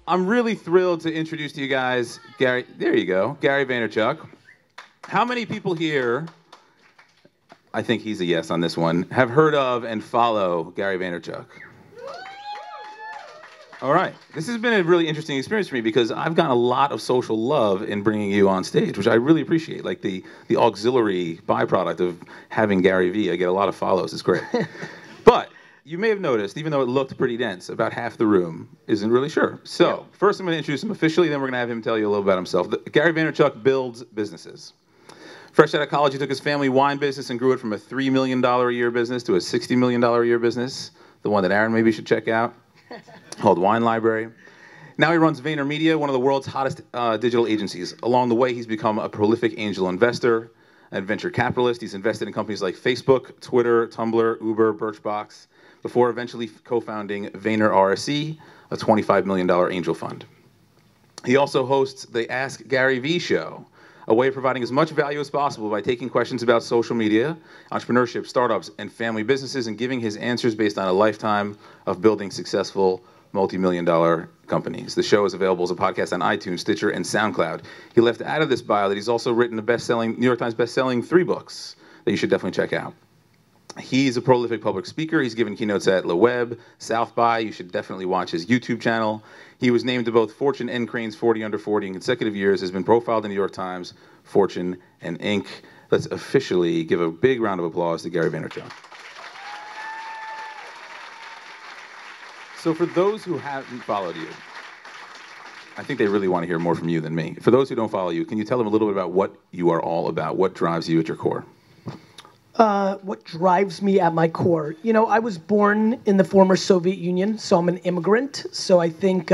I'm really thrilled to introduce to you guys Gary. There you go, Gary Vaynerchuk. How many people here, I think he's a yes on this one, have heard of and follow Gary Vaynerchuk? All right. This has been a really interesting experience for me because I've gotten a lot of social love in bringing you on stage, which I really appreciate. Like the auxiliary byproduct of having Gary V. I get a lot of follows. It's great. But you may have noticed, even though it looked pretty dense, about half the room isn't really sure. So first I'm going to introduce him officially, then we're going to have him tell you a little about himself. Gary Vaynerchuk builds businesses. Fresh out of college, he took his family wine business and grew it from a $3 million a year business to a $60 million a year business, the one that Aaron maybe should check out, called Wine Library. Now he runs VaynerMedia, one of the world's hottest digital agencies. Along the way, he's become a prolific angel investor and venture capitalist. He's invested in companies like Facebook, Twitter, Tumblr, Uber, Birchbox, before eventually co-founding Vayner RSE, a $25 million angel fund. He also hosts the Ask Gary V show, a way of providing as much value as possible by taking questions about social media, entrepreneurship, startups, and family businesses and giving his answers based on a lifetime of building successful multi-million-dollar companies. The show is available as a podcast on iTunes, Stitcher, and SoundCloud. He left out of this bio that he's also written a New York Times best-selling 3 books that you should definitely check out. He's a prolific public speaker. He's given keynotes at Le Web, South by. You should definitely watch his YouTube channel. He was named to both Fortune and Crane's 40 Under 40 in consecutive years, has been profiled in the New York Times, Fortune, and Inc. Let's officially give a big round of applause to Gary Vaynerchuk. So for those who haven't followed you, I think they really want to hear more from you than me. For those who don't follow you, can you tell them a little bit about what you are all about? What drives you at your core? What drives me at my core? You know, I was born in the former Soviet Union, so I'm an immigrant. So I think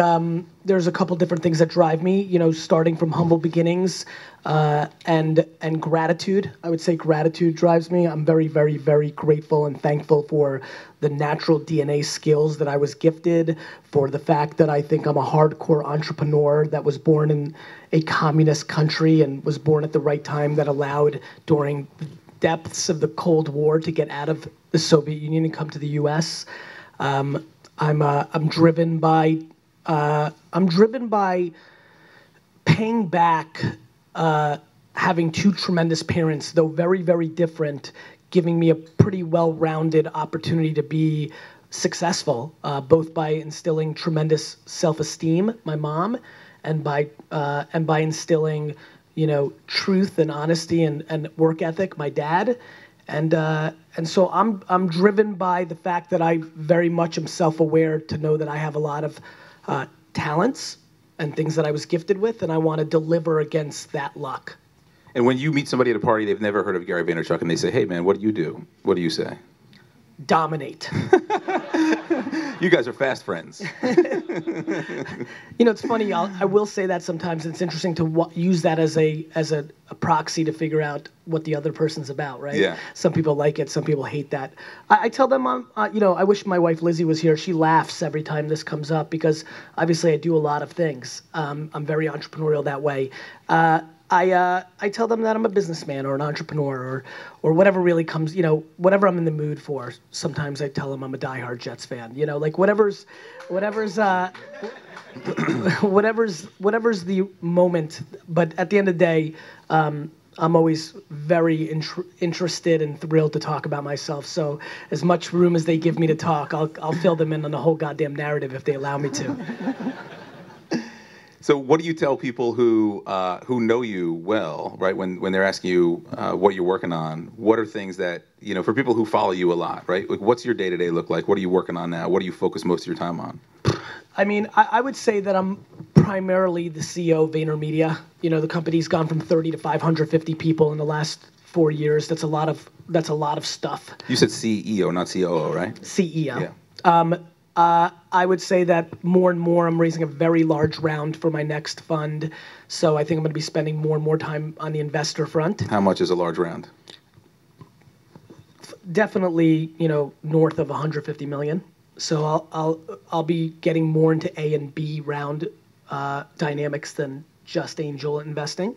there's a couple different things that drive me, you know, starting from humble beginnings and gratitude. I would say gratitude drives me. I'm very, very, very grateful and thankful for the natural DNA skills that I was gifted, for the fact that I think I'm a hardcore entrepreneur that was born in a communist country and was born at the right time that allowed during depths of the Cold War to get out of the Soviet Union and come to the U.S. I'm driven by paying back having 2 tremendous parents, though very, very different, giving me a pretty well-rounded opportunity to be successful, both by instilling tremendous self-esteem, my mom, and by instilling, you know, truth and honesty and work ethic, my dad. And so I'm driven by the fact that I very much am self-aware to know that I have a lot of talents and things that I was gifted with, and I want to deliver against that luck. And when you meet somebody at a party, they've never heard of Gary Vaynerchuk, and they say, hey man, what do you do? What do you say? Dominate. You guys are fast friends. You know, it's funny. I will say that sometimes it's interesting to use that as a proxy to figure out what the other person's about, right? Yeah. Some people like it. Some people hate that. I tell them, you know, I wish my wife Lizzie was here. She laughs every time this comes up because obviously I do a lot of things. I'm very entrepreneurial that way. I tell them that I'm a businessman or an entrepreneur or whatever really comes, you know, whatever I'm in the mood for. Sometimes I tell them I'm a diehard Jets fan, you know, like whatever's the moment. But at the end of the day, I'm always very interested and thrilled to talk about myself. So as much room as they give me to talk, I'll fill them in on the whole goddamn narrative if they allow me to. So what do you tell people who know you well, right? When they're asking you what you're working on, what are things that, you know, for people who follow you a lot, right? Like, what's your day-to-day look like? What are you working on now? What do you focus most of your time on? I mean, I would say that I'm primarily the CEO of VaynerMedia. You know, the company's gone from 30 to 550 people in the last 4 years. That's a lot of stuff. You said CEO, not COO, right? CEO. Yeah. I would say that more and more I'm raising a very large round for my next fund. So I think I'm going to be spending more and more time on the investor front. How much is a large round? Definitely, you know, north of 150 million. So I'll be getting more into A and B round dynamics than just angel investing.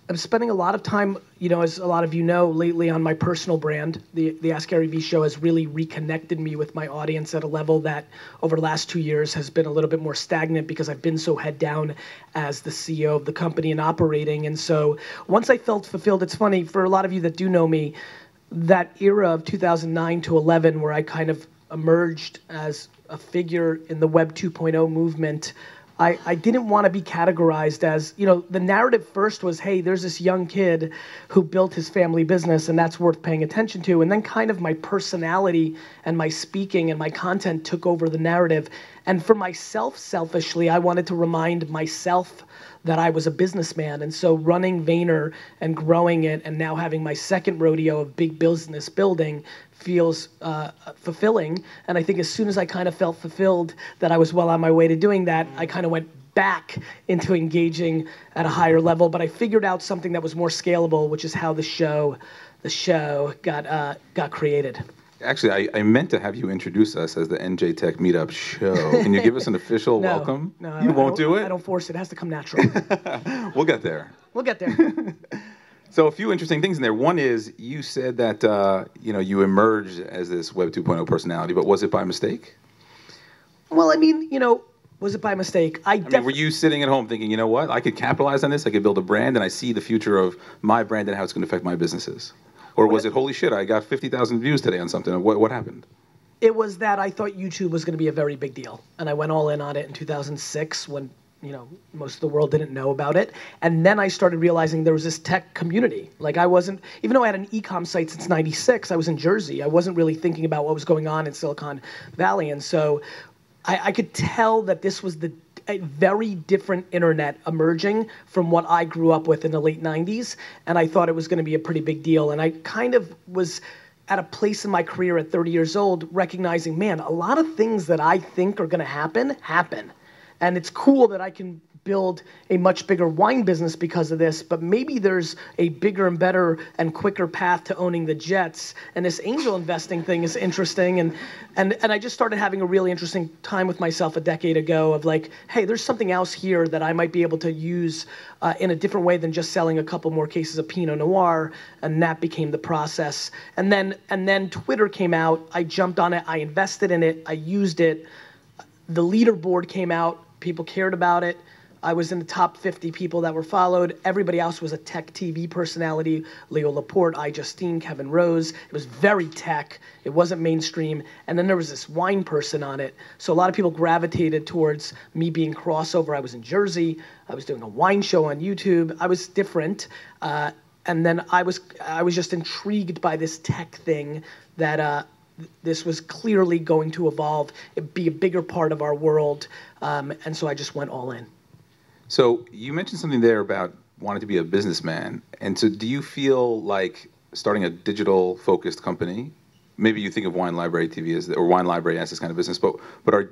I'm spending a lot of time, as a lot of you know, lately on my personal brand. The Ask Gary V show has really reconnected me with my audience at a level that over the last 2 years has been a little bit more stagnant because I've been so head down as the CEO of the company and operating. And so once I felt fulfilled, it's funny, for a lot of you that do know me, that era of 2009 to 11 where I kind of emerged as a figure in the Web 2.0 movement, I didn't want to be categorized as, the narrative first was, hey, there's this young kid who built his family business and that's worth paying attention to. And then kind of my personality and my speaking and my content took over the narrative. And for myself, selfishly, I wanted to remind myself that I was a businessman. And so running Vayner and growing it and now having my second rodeo of big business building feels fulfilling. And I think as soon as I kind of felt fulfilled that I was well on my way to doing that, I kind of went back into engaging at a higher level. But I figured out something that was more scalable, which is how the show got created. Actually, I meant to have you introduce us as the NJ Tech Meetup show. Can you give us an official welcome? No, you won't do it? I don't force it. It has to come natural. We'll get there. We'll get there. So a few interesting things in there. One is you said that you emerged as this Web 2.0 personality, but was it by mistake? Well, was it by mistake? Were you sitting at home thinking, you know what, I could capitalize on this, I could build a brand, and I see the future of my brand and how it's going to affect my businesses? Or was it, holy shit, I got 50,000 views today on something? What happened? It was that I thought YouTube was going to be a very big deal. And I went all in on it in 2006 when, most of the world didn't know about it. And then I started realizing there was this tech community. Like even though I had an e-com site since 96, I was in Jersey. I wasn't really thinking about what was going on in Silicon Valley. And so I could tell that this was a very different internet emerging from what I grew up with in the late 90s. And I thought it was going to be a pretty big deal. And I kind of was at a place in my career at 30 years old recognizing, man, a lot of things that I think are going to happen. And it's cool that I can build a much bigger wine business because of this, but maybe there's a bigger and better and quicker path to owning the Jets. And this angel investing thing is interesting. And I just started having a really interesting time with myself a decade ago of like, hey, there's something else here that I might be able to use in a different way than just selling a couple more cases of Pinot Noir. And that became the process. And then Twitter came out. I jumped on it. I invested in it. I used it. The leaderboard came out. People cared about it. I was in the top 50 people that were followed. Everybody else was a tech TV personality. Leo Laporte, iJustine, Kevin Rose. It was very tech. It wasn't mainstream. And then there was this wine person on it. So a lot of people gravitated towards me being crossover. I was in Jersey. I was doing a wine show on YouTube. I was different. And then I was just intrigued by this tech thing that this was clearly going to evolve, it'd be a bigger part of our world. And so I just went all in. So you mentioned something there about wanting to be a businessman. And so do you feel like starting a digital-focused company, maybe you think of Wine Library TV or Wine Library as this kind of business, but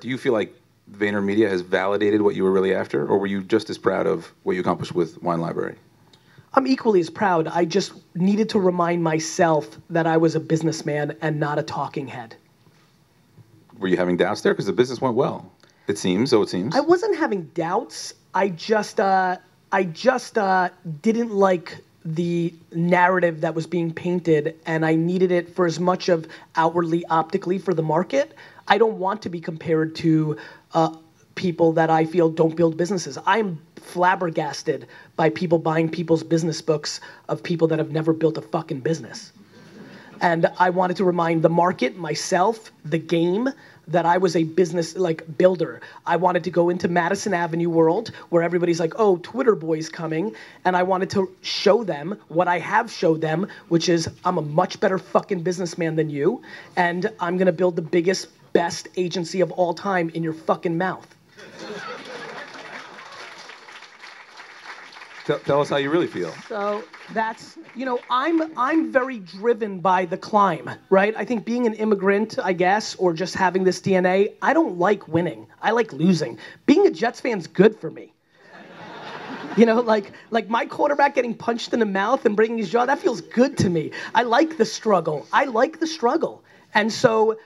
do you feel like VaynerMedia has validated what you were really after, or were you just as proud of what you accomplished with Wine Library? I'm equally as proud. I just needed to remind myself that I was a businessman and not a talking head. Were you having doubts there? Because the business went well. It seems. I wasn't having doubts. I just didn't like the narrative that was being painted, and I needed it for as much of outwardly optically for the market. I don't want to be compared to people that I feel don't build businesses. I'm flabbergasted by people buying people's business books of people that have never built a fucking business. And I wanted to remind the market, myself, the game, that I was a business builder. I wanted to go into Madison Avenue world where everybody's like, oh, Twitter boy's coming. And I wanted to show them what I have showed them, which is I'm a much better fucking businessman than you. And I'm gonna build the biggest, best agency of all time in your fucking mouth. Tell us how you really feel. So that's, I'm very driven by the climb, right? I think being an immigrant, I guess, or just having this DNA, I don't like winning. I like losing. Being a Jets fan's good for me. Like my quarterback getting punched in the mouth and breaking his jaw, that feels good to me. I like the struggle. And so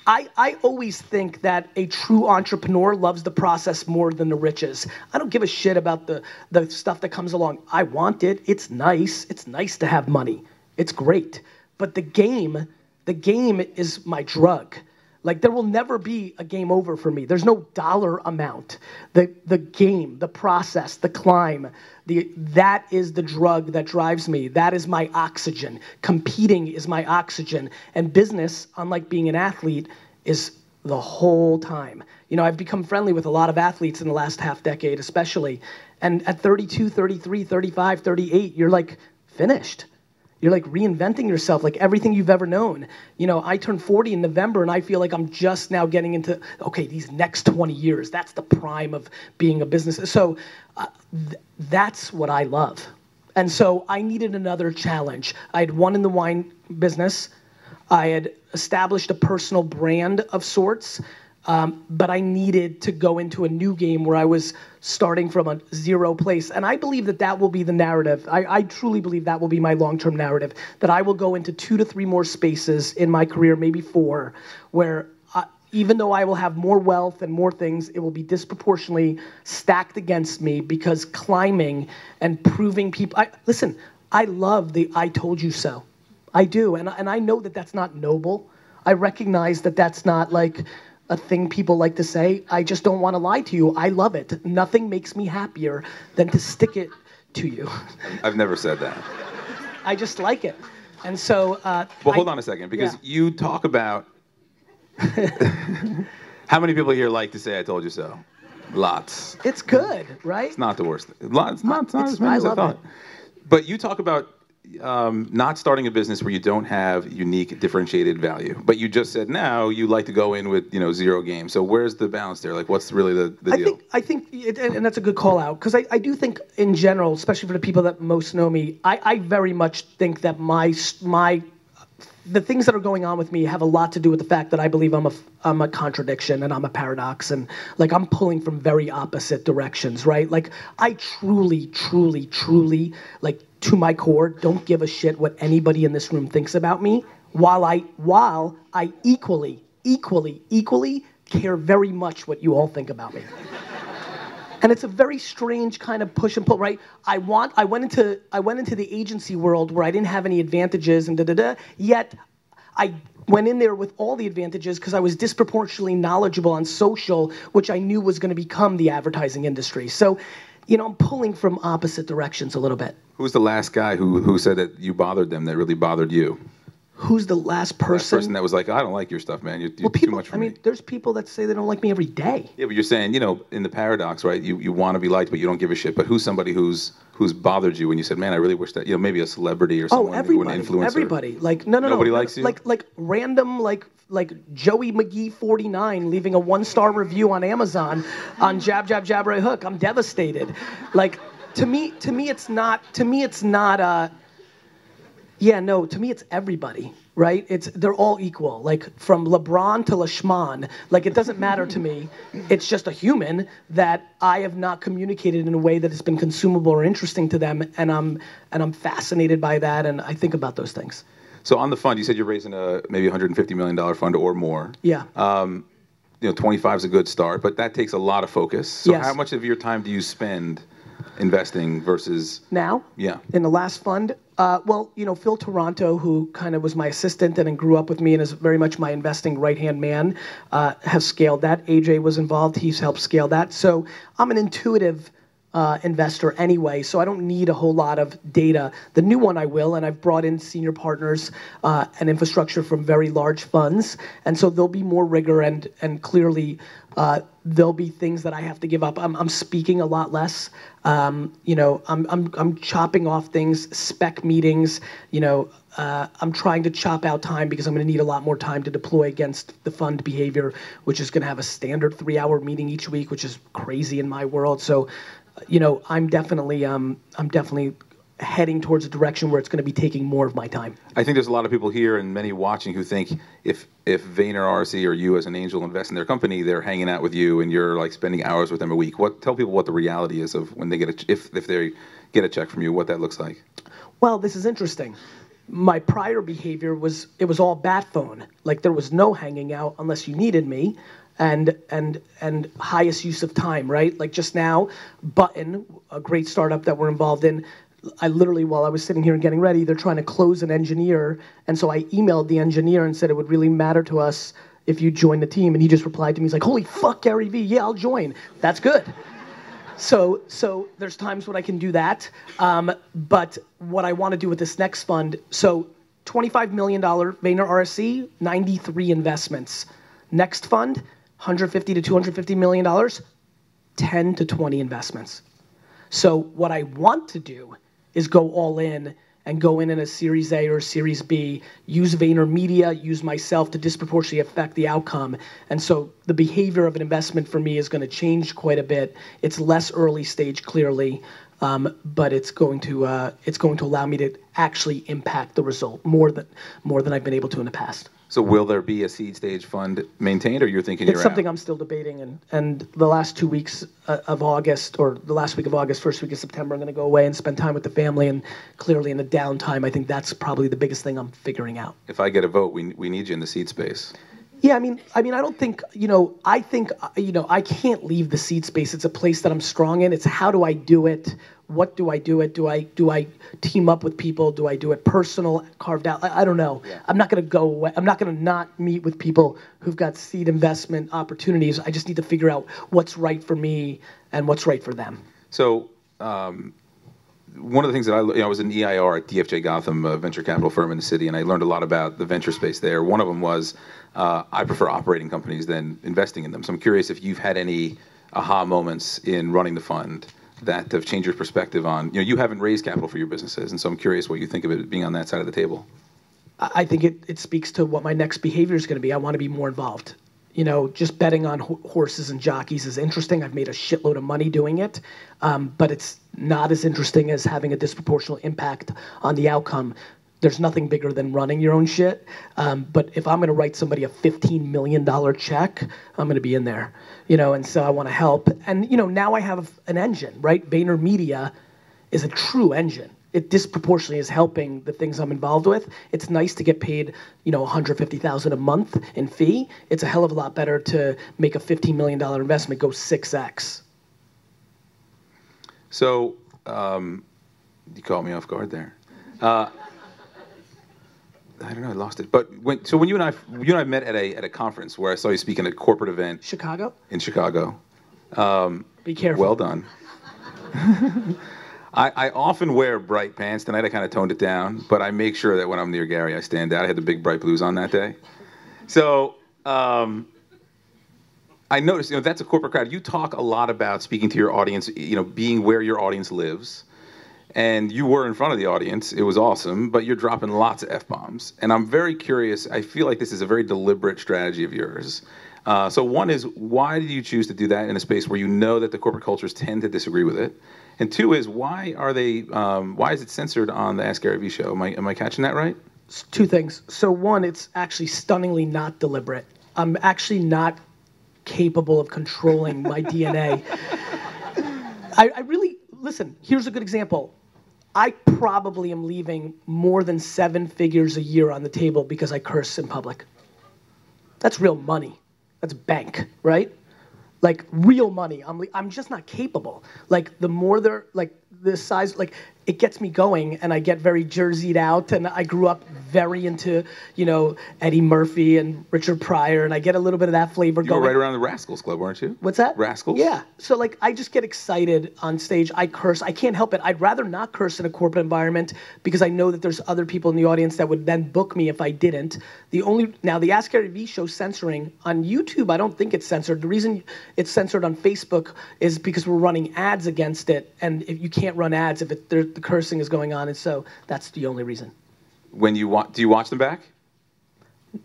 I always think that a true entrepreneur loves the process more than the riches. I don't give a shit about the stuff that comes along. I want it. It's nice. It's nice to have money. It's great. But the game is my drug. Like, there will never be a game over for me. There's no dollar amount. The game, the process, the climb, that is the drug that drives me. That is my oxygen. Competing is my oxygen. And business, unlike being an athlete, is the whole time. You know, I've become friendly with a lot of athletes in the last half decade, especially. And at 32, 33, 35, 38, you're like finished. You're like reinventing yourself, like everything you've ever known. You know, I turned 40 in November and I feel like I'm just now getting into, okay, these next 20 years, that's the prime of being a business. So that's what I love. And so I needed another challenge. I had won in the wine business. I had established a personal brand of sorts. But I needed to go into a new game where I was starting from a zero place. And I believe that that will be the narrative. I truly believe that will be my long-term narrative, that I will go into 2 to 3 more spaces in my career, maybe 4, where even though I will have more wealth and more things, it will be disproportionately stacked against me because climbing and proving people, listen, I love the I told you so. I do. And I know that that's not noble. I recognize that that's not like a thing people like to say. I just don't want to lie to you. I love it. Nothing makes me happier than to stick it to you. I've never said that. I just like it. And so... well, hold on a second, because you talk about... How many people here like to say, I told you so? Lots. It's good, right? It's not the worst. It's not as many as I thought. But you talk about not starting a business where you don't have unique differentiated value, but you just said now you like to go in with zero game. So where's the balance there? Like, what's really the deal? I think and that's a good call out, because I do think in general, especially for the people that most know me, I very much think that the things that are going on with me have a lot to do with the fact that I believe I'm a contradiction and I'm a paradox, and like I'm pulling from very opposite directions, right? Like I truly, like to my core, don't give a shit what anybody in this room thinks about me, while I equally care very much what you all think about me. And it's a very strange kind of push and pull, right? I went into the agency world where I didn't have any advantages and yet I went in there with all the advantages because I was disproportionately knowledgeable on social, which I knew was going to become the advertising industry. So, I'm pulling from opposite directions a little bit. Who's the last guy who said that you bothered them, that really bothered you? Who's the last person? Last person that was like, I don't like your stuff, man. You're too much for me. There's people that say they don't like me every day. Yeah, but you're saying, in the paradox, right? You want to be liked, but you don't give a shit. But who's somebody who's bothered you when you said, man, I really wish that, maybe a celebrity or someone, an influencer. Everybody. Like, no. Nobody likes you? Like random, like Joey McGee 49 leaving a 1-star review on Amazon on Jab, Jab, Jab, Right Hook. I'm devastated. Like, to me, it's not, to me, it's everybody, right? They're all equal, like from LeBron to LaShman. Like, it doesn't matter to me. It's just a human that I have not communicated in a way that has been consumable or interesting to them, and I'm fascinated by that, and I think about those things. So on the fund, you said you're raising a maybe $150 million fund or more. Yeah. 25 is a good start, but that takes a lot of focus. So yes. How much of your time do you spend investing versus now? Yeah. In the last fund? Phil Toronto, who kind of was my assistant and grew up with me and is very much my investing right-hand man, has scaled that. AJ was involved. He's helped scale that. So I'm an intuitive investor anyway, so I don't need a whole lot of data. The new one I will, and I've brought in senior partners and infrastructure from very large funds, and so there'll be more rigor and clearly there'll be things that I have to give up. I'm speaking a lot less. I'm chopping off things, spec meetings. I'm trying to chop out time because I'm going to need a lot more time to deploy against the fund behavior, which is going to have a standard 3-hour meeting each week, which is crazy in my world. So, I'm definitely heading towards a direction where it's going to be taking more of my time. I think there's a lot of people here and many watching who think if Vayner RC or you as an angel invest in their company, they're hanging out with you and you're like spending hours with them a week. Tell people what the reality is of when they get if they get a check from you, what that looks like. Well, this is interesting. my prior behavior was, it was all bat phone. Like there was no hanging out unless you needed me, and highest use of time, right? Like just now, Button, a great startup that we're involved in, I literally, while I was sitting here and getting ready, they're trying to close an engineer, and so I emailed the engineer and said it would really matter to us if you join the team, and he just replied to me, he's like, holy fuck, Gary V, yeah, I'll join. That's good. So there's times when I can do that, but what I want to do with this next fund, so $25 million Vayner RSC, 93 investments. Next fund, $150 to $250 million, 10 to 20 investments. So what I want to do is go all in and go in a Series A or a Series B, use VaynerMedia, use myself to disproportionately affect the outcome. And so the behavior of an investment for me is going to change quite a bit. It's less early stage, clearly, but it's going to allow me to actually impact the result more than I've been able to in the past. So will there be a seed stage fund maintained, or you're thinking you're out? It's something I'm still debating, and the last 2 weeks of August, or the last week of August, first week of September, I'm going to go away and spend time with the family, and clearly in the downtime, I think that's probably the biggest thing I'm figuring out. If I get a vote, we need you in the seed space. Yeah, I mean, I don't think, I think, I can't leave the seed space. It's a place that I'm strong in. It's how do I do it? What do I do it? Do I team up with people? Do I do it personal, carved out? I don't know. Yeah. I'm not going to go away. I'm not going to not meet with people who've got seed investment opportunities. I just need to figure out what's right for me and what's right for them. So one of the things that I was an EIR at DFJ Gotham, a venture capital firm in the city, and I learned a lot about the venture space there. One of them was I prefer operating companies than investing in them. So I'm curious if you've had any aha moments in running the fund that have changed your perspective on, you haven't raised capital for your businesses, and so I'm curious what you think of it being on that side of the table. I think it speaks to what my next behavior is going to be. I want to be more involved. Just betting on horses and jockeys is interesting. I've made a shitload of money doing it, but it's not as interesting as having a disproportionate impact on the outcome. There's nothing bigger than running your own shit, but if I'm going to write somebody a $15 million check, I'm going to be in there, and so I want to help. And, now I have an engine, right? VaynerMedia is a true engine. It disproportionately is helping the things I'm involved with. It's nice to get paid, $150,000 a month in fee. It's a hell of a lot better to make a $15 million investment go 6x. So, you caught me off guard there. I don't know, I lost it. But when you and I met at a conference where I saw you speak at a corporate event. Chicago? In Chicago. Be careful. Well done. I often wear bright pants. Tonight I kind of toned it down, but I make sure that when I'm near Gary, I stand out. I had the big bright blues on that day. So I noticed, that's a corporate crowd. You talk a lot about speaking to your audience, being where your audience lives. And you were in front of the audience. It was awesome, but you're dropping lots of F-bombs. And I'm very curious. I feel like this is a very deliberate strategy of yours. So one is, why did you choose to do that in a space where you know that the corporate cultures tend to disagree with it? And two is, why is it censored on the Ask Gary Vee show? Am I catching that right? Two things. So one, it's actually stunningly not deliberate. I'm actually not capable of controlling my DNA. I really, listen, here's a good example. I probably am leaving more than 7 figures a year on the table because I curse in public. That's real money. That's bank, right? Like real money. I'm just not capable. Like the more they're like this size, like it gets me going, and I get very jerseyed out, and I grew up very into, Eddie Murphy and Richard Pryor, and I get a little bit of that flavor going. You were right around the Rascals Club, weren't you? What's that? Rascals? Yeah. So like I just get excited on stage. I curse. I can't help it. I'd rather not curse in a corporate environment because I know that there's other people in the audience that would then book me if I didn't. Now the Ask Gary Vee show censoring on YouTube, I don't think it's censored. The reason it's censored on Facebook is because we're running ads against it, and if you can't run ads if the cursing is going on, and so that's the only reason. Do you watch them back?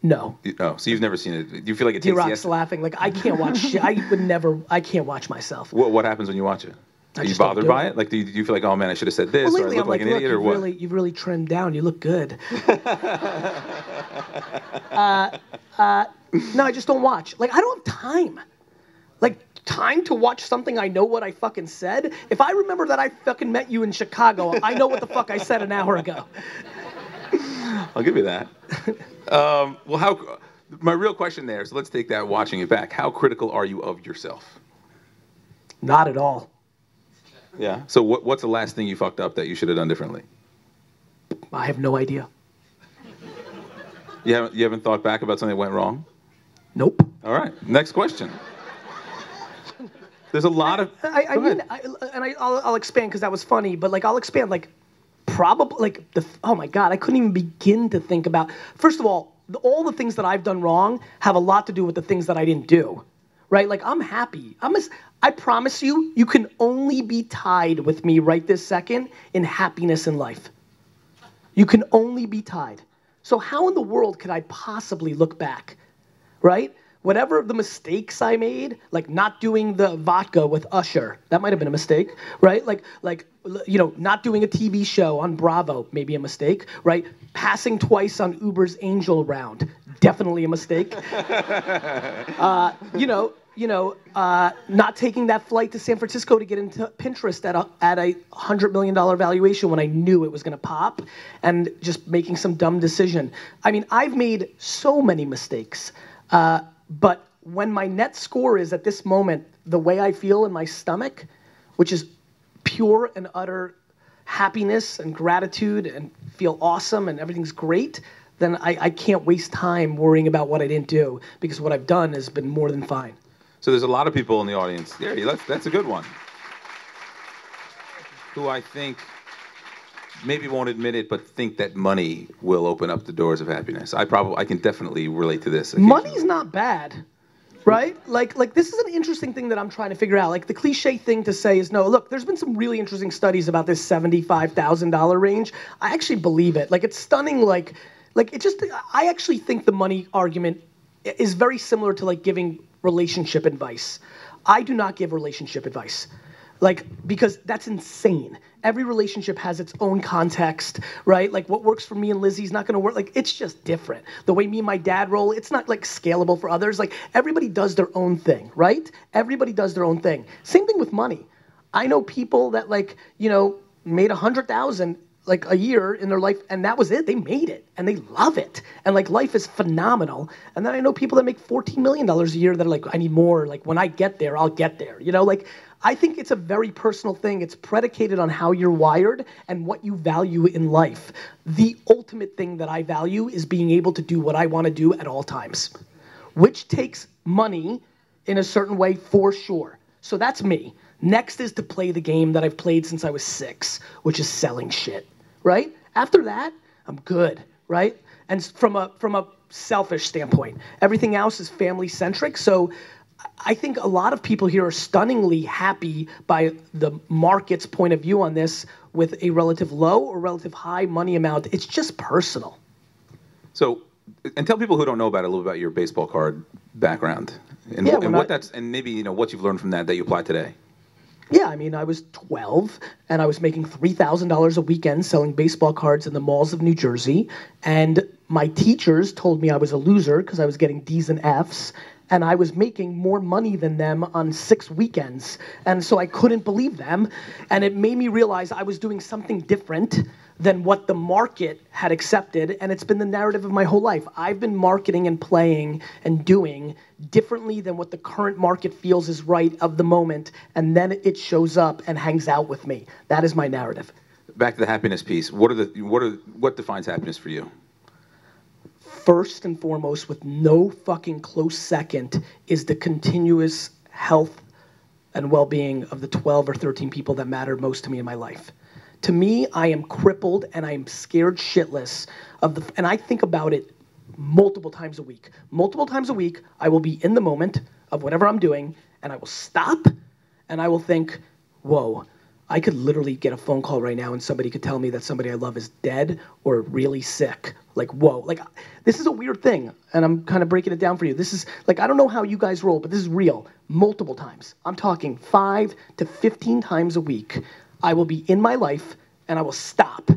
No. Oh, so you've never seen it. Do you feel like it takes D-Rock's laughing. Like, I can't watch shit. I can't watch myself. What happens when you watch it? Are you bothered by it? Like, do you feel like, oh man, I should have said this, well, or I look like an idiot, or what? You've really trimmed down. You look good. No, I just don't watch. Like, I don't have time. Like, time to watch something I know what I fucking said? If I remember that I fucking met you in Chicago, I know what the fuck I said an hour ago. I'll give you that. Well, my real question there, so let's take that watching it back. How critical are you of yourself? Not at all. Yeah. So what's the last thing you fucked up that you should have done differently? I have no idea. You haven't thought back about something that went wrong? Nope. All right. Next question. There's a lot of. I'll expand because that was funny, but like I'll expand like probably like oh my God, I couldn't even begin to think about. First of all the things that I've done wrong have a lot to do with the things that I didn't do, right? Like I'm happy. I promise you, you can only be tied with me right this second in happiness in life. You can only be tied. So how in the world could I possibly look back, right? Whatever the mistakes I made, like not doing the vodka with Usher, that might have been a mistake, right? Like you know, not doing a TV show on Bravo, maybe a mistake, right? Passing twice on Uber's Angel Round, definitely a mistake. Not taking that flight to San Francisco to get into Pinterest at a $100 million valuation when I knew it was gonna pop, and just making some dumb decision. I mean, I've made so many mistakes. But when my net score is at this moment, the way I feel in my stomach, which is pure and utter happiness and gratitude and feel awesome and everything's great, then I can't waste time worrying about what I didn't do, because what I've done has been more than fine. So there's a lot of people in the audience. Gary, that's a good one. Who I think maybe won't admit it, but think that money will open up the doors of happiness. I can definitely relate to this. Money's not bad, right? Like this is an interesting thing that I'm trying to figure out. Like the cliche thing to say is, no, look, there's been some really interesting studies about this $75,000 range. I actually believe it. Like it's stunning. Like it just, I actually think the money argument is very similar to like giving relationship advice. I do not give relationship advice. Like, because that's insane. Every relationship has its own context, right? Like what works for me and Lizzie's not gonna work. Like it's just different. The way me and my dad roll, it's not like scalable for others. Like everybody does their own thing, right? Everybody does their own thing. Same thing with money. I know people that like, you know, made 100,000 like a year in their life, and that was it. They made it and they love it. And like life is phenomenal. And then I know people that make $14 million a year that are like, I need more. Like when I get there, I'll get there. You know, like I think it's a very personal thing. It's predicated on how you're wired and what you value in life. The ultimate thing that I value is being able to do what I want to do at all times, which takes money in a certain way for sure. So that's me. Next is to play the game that I've played since I was 6, which is selling shit, right? After that, I'm good, right? And from a selfish standpoint, everything else is family centric. So I think a lot of people here are stunningly happy by the market's point of view on this with a relative low or relative high money amount. It's just personal. So, and tell people who don't know about it a little about your baseball card background and, and maybe, you know, what you've learned from that you apply today. Yeah, I mean, I was 12 and I was making $3,000 a weekend selling baseball cards in the malls of New Jersey. And my teachers told me I was a loser because I was getting D's and F's. And I was making more money than them on 6 weekends. And so I couldn't believe them. And it made me realize I was doing something different than what the market had accepted. And it's been the narrative of my whole life. I've been marketing and playing and doing differently than what the current market feels is right of the moment. And then it shows up and hangs out with me. That is my narrative. Back to the happiness piece. What defines happiness for you? First and foremost, with no fucking close second, is the continuous health and well-being of the 12 or 13 people that matter most to me in my life. To me, I am crippled and I am scared shitless and I think about it multiple times a week. Multiple times a week, I will be in the moment of whatever I'm doing and I will stop and I will think, whoa, I could literally get a phone call right now and somebody could tell me that somebody I love is dead or really sick. Like, whoa, like this is a weird thing. And I'm kind of breaking it down for you. This is like, I don't know how you guys roll, but this is real. Multiple times. I'm talking 5 to 15 times a week. I will be in my life and I will stop.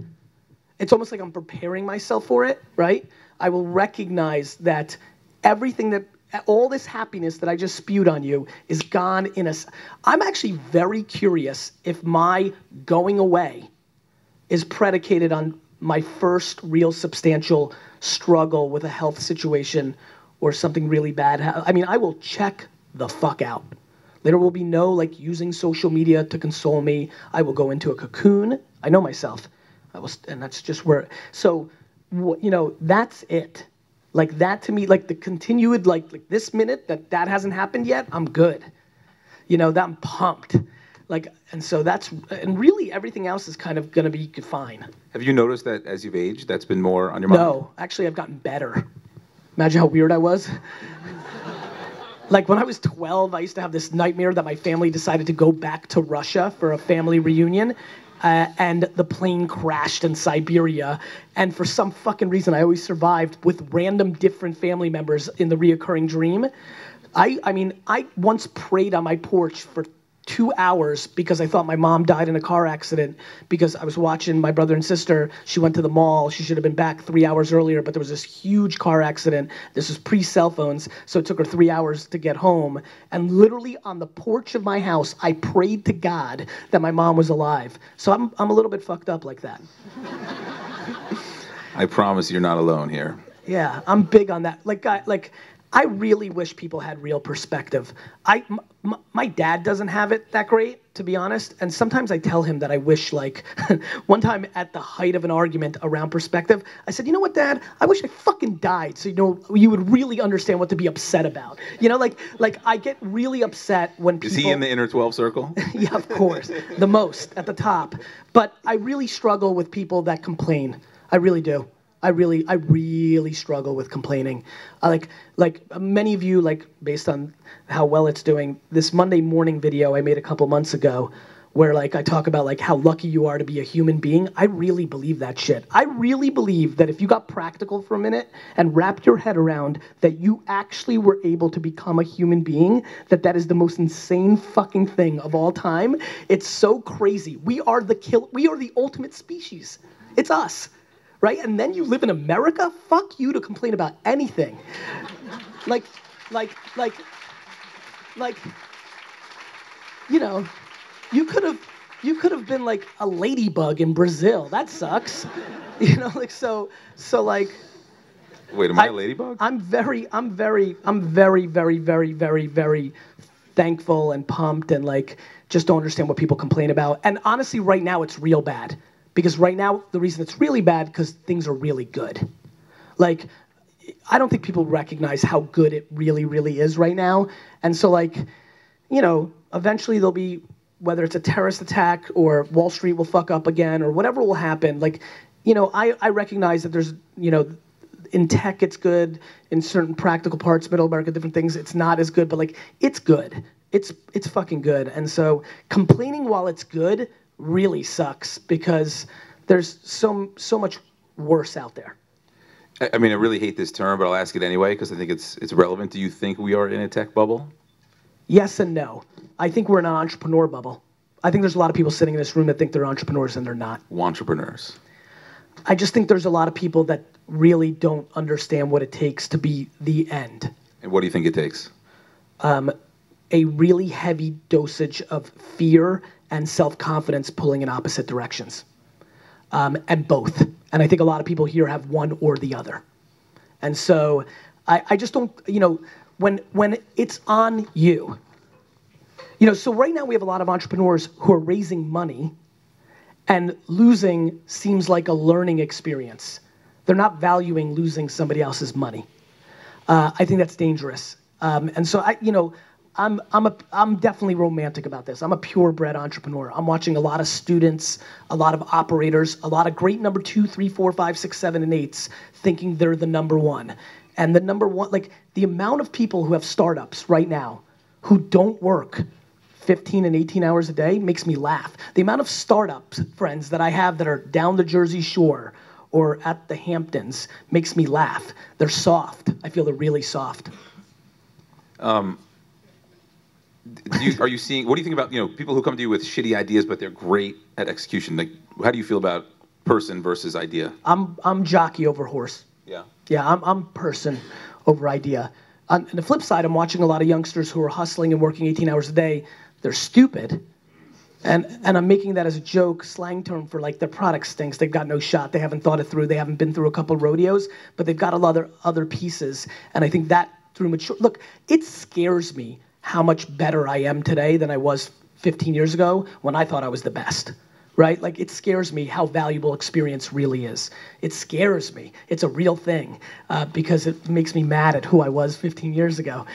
It's almost like I'm preparing myself for it, right? I will recognize that everything that, all this happiness that I just spewed on you is gone in a... I'm actually very curious if my going away is predicated on my first real substantial struggle with a health situation or something really bad, I mean, I will check the fuck out. There will be no like using social media to console me. I will go into a cocoon. I know myself. And that's just where, so, you know, that's it. Like that to me, like the continued, like this minute that hasn't happened yet, I'm good. You know, that I'm pumped. Like, and so that's, and really everything else is kind of gonna be fine. Have you noticed that as you've aged, that's been more on your mind? No, actually I've gotten better. Imagine how weird I was. Like when I was 12, I used to have this nightmare that my family decided to go back to Russia for a family reunion. And the plane crashed in Siberia. And for some fucking reason, I always survived with random different family members in the reoccurring dream. I mean, I once prayed on my porch for 2 hours because I thought my mom died in a car accident because I was watching my brother and sister. She went to the mall. She should have been back 3 hours earlier, but there was this huge car accident. This was pre-cell phones, so it took her 3 hours to get home. And literally on the porch of my house, I prayed to God that my mom was alive. So I'm a little bit fucked up like that. I promise you're not alone here. Yeah, I'm big on that. Like I really wish people had real perspective. My dad doesn't have it that great, to be honest. And sometimes I tell him that I wish, like, one time at the height of an argument around perspective, I said, you know what, Dad? I wish I fucking died so you would really understand what to be upset about. You know, like I get really upset when people... Is he in the inner 12 circle? Yeah, of course. The most, at the top. But I really struggle with people that complain. I really do. I really struggle with complaining. Like many of you, like based on how well it's doing, this Monday morning video I made a couple months ago where like I talk about like how lucky you are to be a human being. I really believe that shit. I really believe that if you got practical for a minute and wrapped your head around that you actually were able to become a human being, that is the most insane fucking thing of all time. It's so crazy. We are the ultimate species. It's us. Right? And then you live in America? Fuck you to complain about anything. Like, you know, you could have been like a ladybug in Brazil. That sucks. You know, like so like. Wait, am I a ladybug? I'm very thankful and pumped and like just don't understand what people complain about. And honestly, right now it's real bad. Because right now, the reason it's really bad because things are really good. Like, I don't think people recognize how good it really, really is right now. And so like, you know, eventually there'll be, whether it's a terrorist attack or Wall Street will fuck up again or whatever will happen. Like, you know, I recognize that there's, you know, in tech it's good, in certain practical parts, middle America, different things, it's not as good, but like, it's good. It's fucking good. And so complaining while it's good really sucks because there's so much worse out there. I mean, I really hate this term, but I'll ask it anyway because I think it's relevant. Do you think we are in a tech bubble? Yes and no. I think we're in an entrepreneur bubble. I think there's a lot of people sitting in this room that think they're entrepreneurs and they're not. Entrepreneurs. I just think there's a lot of people that really don't understand what it takes to be the end. And what do you think it takes? A really heavy dosage of fear and self-confidence pulling in opposite directions. And both. And I think a lot of people here have one or the other. And so I just don't, you know, when it's on you. You know, so right now we have a lot of entrepreneurs who are raising money and losing seems like a learning experience. They're not valuing losing somebody else's money. I think that's dangerous. And so I'm definitely romantic about this. I'm a purebred entrepreneur. I'm watching a lot of students, a lot of operators, a lot of great number 2, 3, 4, 5, 6, 7, and 8s thinking they're the number one. And the number one, like the amount of people who have startups right now who don't work 15 and 18 hours a day makes me laugh. The amount of startups friends that I have that are down the Jersey Shore or at the Hamptons makes me laugh. They're soft. I feel they're really soft. Are you seeing? What do you think about people who come to you with shitty ideas but they're great at execution? Like, how do you feel about person versus idea? I'm jockey over horse. Yeah. Yeah, I'm person over idea. On the flip side, I'm watching a lot of youngsters who are hustling and working 18 hours a day. They're stupid, And I'm making that as a joke, slang term for like their product stinks. They've got no shot. They haven't thought it through. They haven't been through a couple of rodeos, but they've got a lot of other pieces. And I think that through mature, look, it scares me how much better I am today than I was 15 years ago when I thought I was the best, right? Like it scares me how valuable experience really is. It scares me. It's a real thing because it makes me mad at who I was 15 years ago.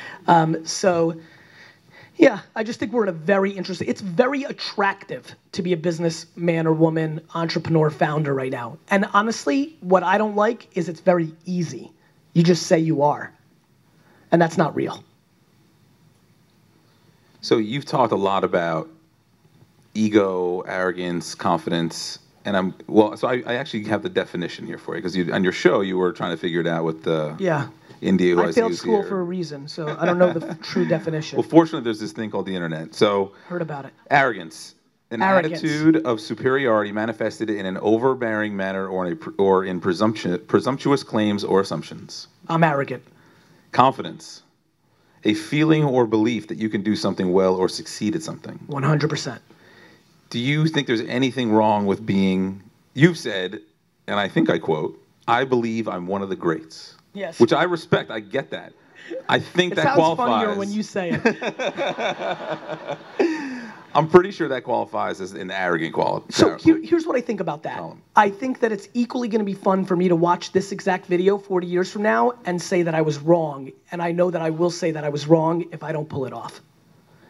Yeah, I just think we're in a very interesting, it's very attractive to be a businessman or woman, entrepreneur, founder right now. And honestly, what I don't like is it's very easy. You just say you are. And that's not real. So you've talked a lot about ego, arrogance, confidence, and I actually have the definition here for you because on your show you were trying to figure it out with the India. I failed school for a reason, so I don't know the true definition. Well, fortunately, there's this thing called the internet. So heard about it. Arrogance, an attitude of superiority manifested in an overbearing manner or in presumptuous claims or assumptions. I'm arrogant. Confidence, a feeling or belief that you can do something well or succeed at something. 100%. Do you think there's anything wrong with being, you've said, and I think I quote, I believe I'm one of the greats. Yes. Which I respect, I get that. I think that qualifies. It sounds funnier when you say it. I'm pretty sure that qualifies as an arrogant quality. So here's what I think about that. I think that it's equally going to be fun for me to watch this exact video 40 years from now and say that I was wrong. And I know that I will say that I was wrong if I don't pull it off.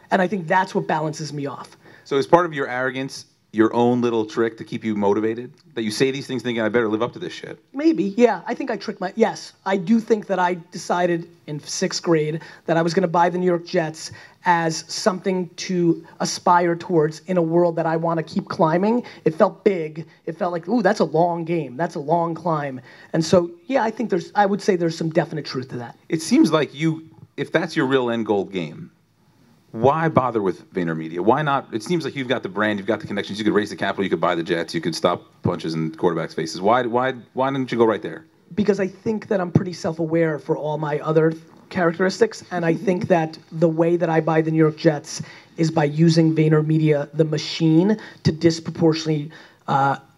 And I think that's what balances me off. So is part of your arrogance your own little trick to keep you motivated? That you say these things thinking I better live up to this shit? Maybe, yeah. I think I tricked yes. I do think that I decided in 6th grade that I was going to buy the New York Jets as something to aspire towards in a world that I want to keep climbing. It felt big. It felt like, ooh, that's a long game. That's a long climb. And so, yeah, I would say there's some definite truth to that. It seems like if that's your real end goal game, why bother with VaynerMedia? Why not? It seems like you've got the brand, you've got the connections, you could raise the capital, you could buy the Jets, you could stop punches in quarterbacks' faces. Why didn't you go right there? Because I think that I'm pretty self-aware for all my other characteristics, and I think that the way that I buy the New York Jets is by using VaynerMedia, the machine, to disproportionately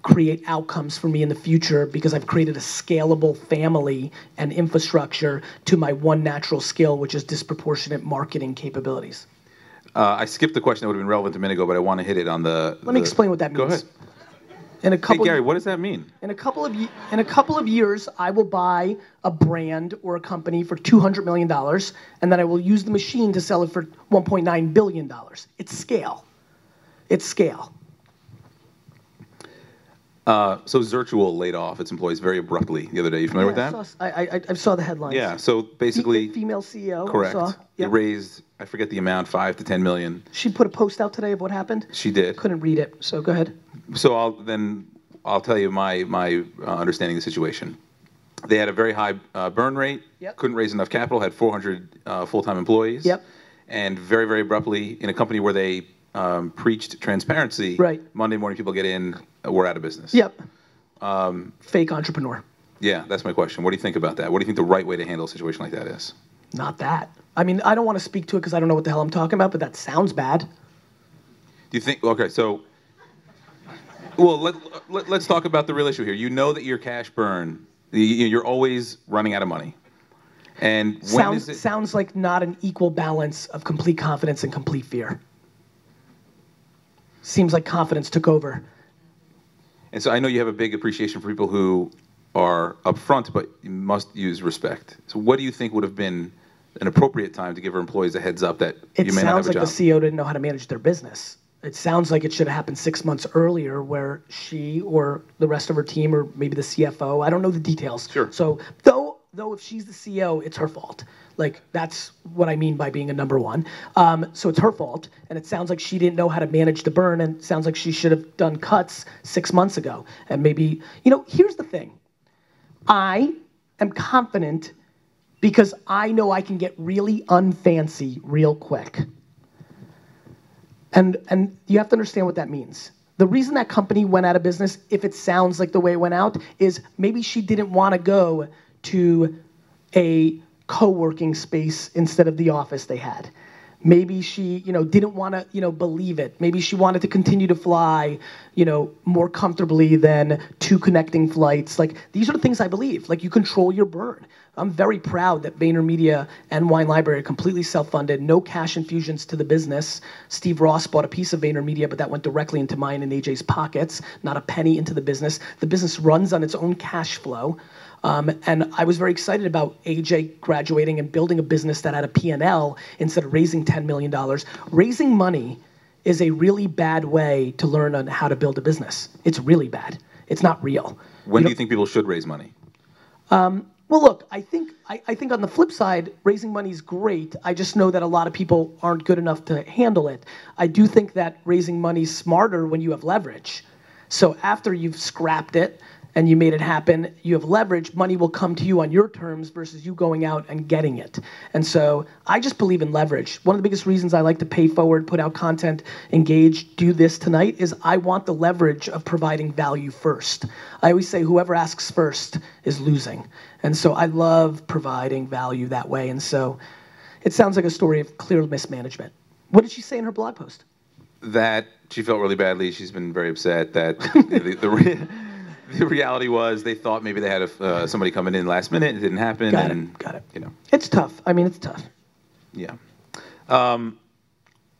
create outcomes for me in the future because I've created a scalable family and infrastructure to my one natural skill, which is disproportionate marketing capabilities. I skipped the question that would have been relevant a minute ago, but I want to hit it on the... Let me explain what that means. Go ahead. Hey, Gary, what does that mean? In a couple of years, I will buy a brand or a company for $200 million, and then I will use the machine to sell it for $1.9 billion. It's scale. It's scale. So Zirtual laid off its employees very abruptly the other day. You familiar with that? I saw the headlines. Yeah, so basically... Female CEO. Correct. Yep. It raised, I forget the amount, 5 to 10 million. She put a post out today of what happened? She did. Couldn't read it, so go ahead. So I'll tell you my understanding of the situation. They had a very high burn rate, couldn't raise enough capital, had 400 full-time employees. Yep. And very, very abruptly, in a company where they preached transparency, Monday morning people get in, we're out of business. Yep. Fake entrepreneur. Yeah, that's my question. What do you think about that? What do you think the right way to handle a situation like that is? Not that. I mean, I don't want to speak to it because I don't know what the hell I'm talking about, but that sounds bad. Do you think, okay, so, well, let's talk about the real issue here. You know that your cash burn, you're always running out of money. And when sounds like not an equal balance of complete confidence and complete fear. Seems like confidence took over. And so I know you have a big appreciation for people who are upfront, but you must use respect. So what do you think would have been an appropriate time to give our employees a heads up that you may not have a job? It sounds like the CEO didn't know how to manage their business. It sounds like it should have happened 6 months earlier where she or the rest of her team or maybe the CFO, I don't know the details. Sure. So though if she's the CEO, it's her fault. Like, that's what I mean by being a number one. So it's her fault, and it sounds like she didn't know how to manage the burn, and it sounds like she should have done cuts 6 months ago. And maybe, here's the thing. I am confident because I know I can get really unfancy real quick. And you have to understand what that means. The reason that company went out of business, if it sounds like the way it went out, is maybe she didn't want to go to a co-working space instead of the office they had. Maybe she, didn't want to, believe it. Maybe she wanted to continue to fly, more comfortably than 2 connecting flights. Like, these are the things I believe. Like, you control your burn. I'm very proud that VaynerMedia and Wine Library are completely self-funded, no cash infusions to the business. Steve Ross bought a piece of VaynerMedia, but that went directly into mine and AJ's pockets, not a penny into the business. The business runs on its own cash flow. And I was very excited about AJ graduating and building a business that had a P&L instead of raising $10 million. Raising money is a really bad way to learn on how to build a business. It's really bad. It's not real. When do you think people should raise money? Well, look, I think on the flip side, raising money is great. I just know that a lot of people aren't good enough to handle it. I do think that raising money is smarter when you have leverage. So after you've scrapped it, and you made it happen, you have leverage, money will come to you on your terms versus you going out and getting it. And so I just believe in leverage. One of the biggest reasons I like to pay forward, put out content, engage, do this tonight is I want the leverage of providing value first. I always say whoever asks first is losing. And so I love providing value that way. And so it sounds like a story of clear mismanagement. What did she say in her blog post? That she felt really badly. She's been very upset that the reality was they thought maybe they had somebody coming in last minute. It didn't happen. Got it. It's tough. I mean, it's tough. Yeah.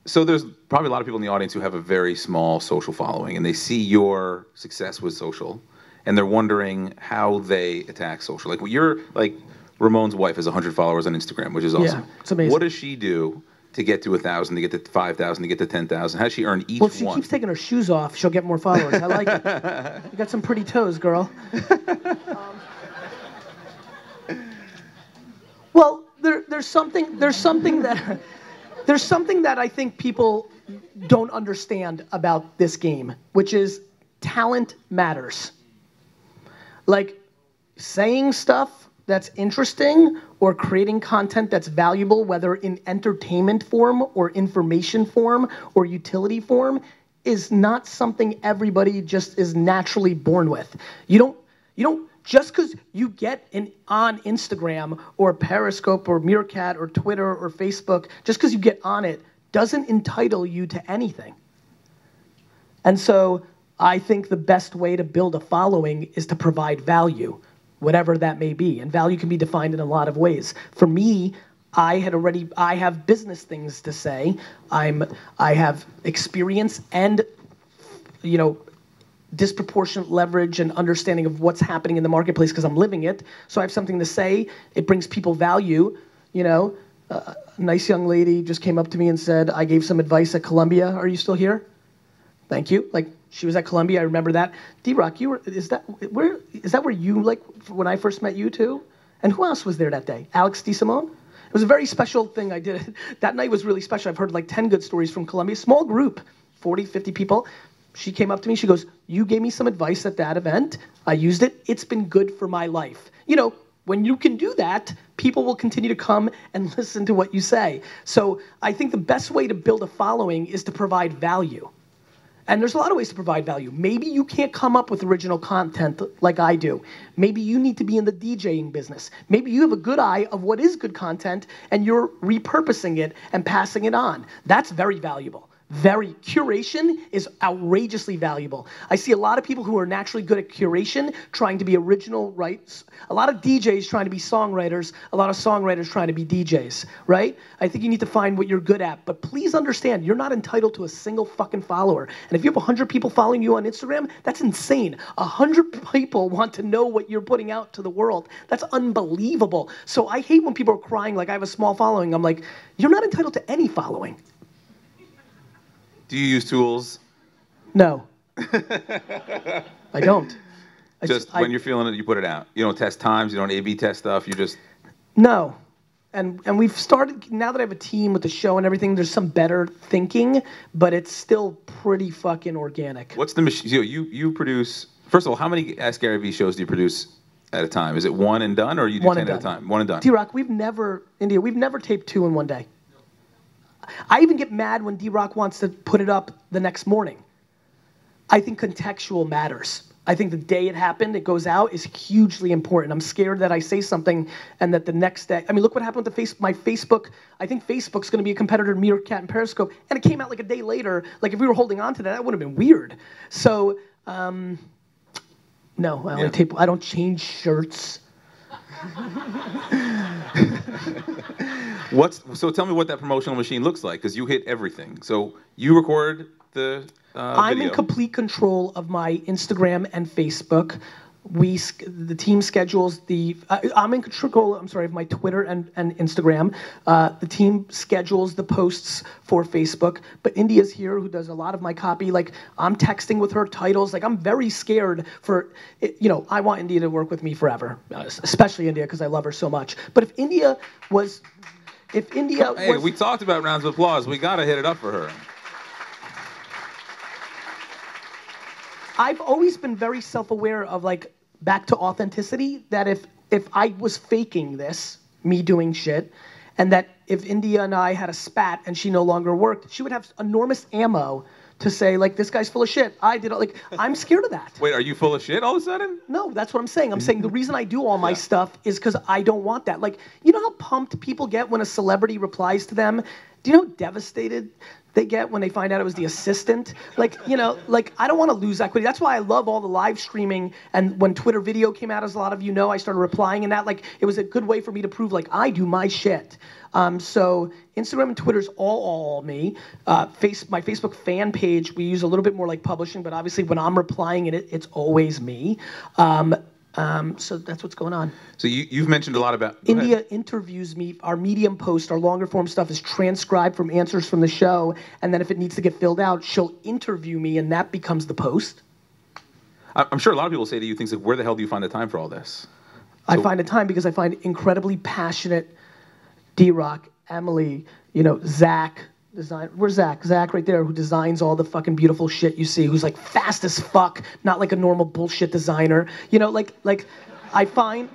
So there's probably a lot of people in the audience who have a very small social following, and they see your success with social, and they're wondering how they attack social. Like Ramon's wife has 100 followers on Instagram, which is awesome. Yeah, it's amazing. What does she do to get to 1,000, to get to 5,000, to get to 10,000? How does she earn each one? Well, she keeps taking her shoes off. She'll get more followers. I like it. You got some pretty toes, girl. Well, there's something that I think people don't understand about this game, which is talent matters. Like, saying stuff that's interesting or creating content that's valuable, whether in entertainment form or information form or utility form, is not something everybody just is naturally born with. You don't just because you get on Instagram or Periscope or Meerkat or Twitter or Facebook, just because you get on it doesn't entitle you to anything. And so I think the best way to build a following is to provide value, whatever that may be. And value can be defined in a lot of ways. For me, I have business things to say. I have experience and, disproportionate leverage and understanding of what's happening in the marketplace because I'm living it. So I have something to say. It brings people value. A nice young lady just came up to me and said, I gave some advice at Columbia. Are you still here? Thank you. Like, she was at Columbia. I remember that. D-Rock, is that where you, like, when I first met you too? And who else was there that day? Alex DeSimone? It was a very special thing I did. That night was really special. I've heard like 10 good stories from Columbia. Small group, 40, 50 people. She came up to me. She goes, you gave me some advice at that event. I used it. It's been good for my life. When you can do that, people will continue to come and listen to what you say. So I think the best way to build a following is to provide value. And there's a lot of ways to provide value. Maybe you can't come up with original content like I do. Maybe you need to be in the DJing business. Maybe you have a good eye of what is good content and you're repurposing it and passing it on. That's very valuable. Curation is outrageously valuable. I see a lot of people who are naturally good at curation trying to be original, right? A lot of DJs trying to be songwriters, a lot of songwriters trying to be DJs, right? I think you need to find what you're good at, but please understand, you're not entitled to a single fucking follower. And if you have 100 people following you on Instagram, that's insane. 100 people want to know what you're putting out to the world. That's unbelievable. So I hate when people are crying like I have a small following. I'm like, you're not entitled to any following. Do you use tools? No. I don't. When you're feeling it, you put it out. You don't test times, you don't A/B test stuff, you just... No. And we've started, now that I have a team with the show and everything, there's some better thinking, but it's still pretty fucking organic. What's the machine? You produce... First of all, how many Ask Gary Vee shows do you produce at a time? Is it one and done, or you do 10 at a time? One and done. D-Rock, we've never taped 2 in one day. I even get mad when D-Rock wants to put it up the next morning. I think contextual matters. I think the day it happened, it goes out, is hugely important. I'm scared that I say something and that the next day, I mean, look what happened with my Facebook. I think Facebook's gonna be a competitor to Meerkat and Periscope, and it came out like a day later. Like if we were holding on to that, that would have been weird. So, no, I don't change shirts. So tell me what that promotional machine looks like, because you hit everything. So you record the I'm video. in complete control of my Instagram and Facebook. The team schedules I'm in control, I'm sorry, of my Twitter and Instagram. The team schedules the posts for Facebook, but India's here who does a lot of my copy. Like I'm texting with her titles. Like I'm very scared I want India to work with me forever, especially India because I love her so much. But if India was, Hey, we talked about rounds of applause. We gotta hit it up for her. I've always been very self-aware of like back to authenticity, that if I was faking this, me doing shit, and that if India and I had a spat and she no longer worked, she would have enormous ammo to say like, this guy's full of shit. I did it. Like, I'm scared of that. Wait, are you full of shit all of a sudden? No, that's what I'm saying. I'm saying the reason I do all my stuff is because I don't want that. Like, you know how pumped people get when a celebrity replies to them? Do you know how devastated they get when they find out it was the assistant? Like, like I don't want to lose equity. That's why I love all the live streaming. And when Twitter video came out, as a lot of you know, I started replying in that. Like, it was a good way for me to prove like I do my shit. So Instagram and Twitter's all me. My Facebook fan page, we use a little bit more like publishing, but obviously when I'm replying in it, it's always me. So that's what's going on. So you've mentioned a lot about India interviews me. Our Medium post, our longer form stuff is transcribed from answers from the show, and then if it needs to get filled out, she'll interview me, and that becomes the post. I'm sure a lot of people say to you things like, where the hell do you find the time for all this? I find the time because I find incredibly passionate D-Rock, Emily, Zach. Where's Zach? Zach right there, who designs all the fucking beautiful shit you see, who's like fast as fuck, not like a normal bullshit designer. I find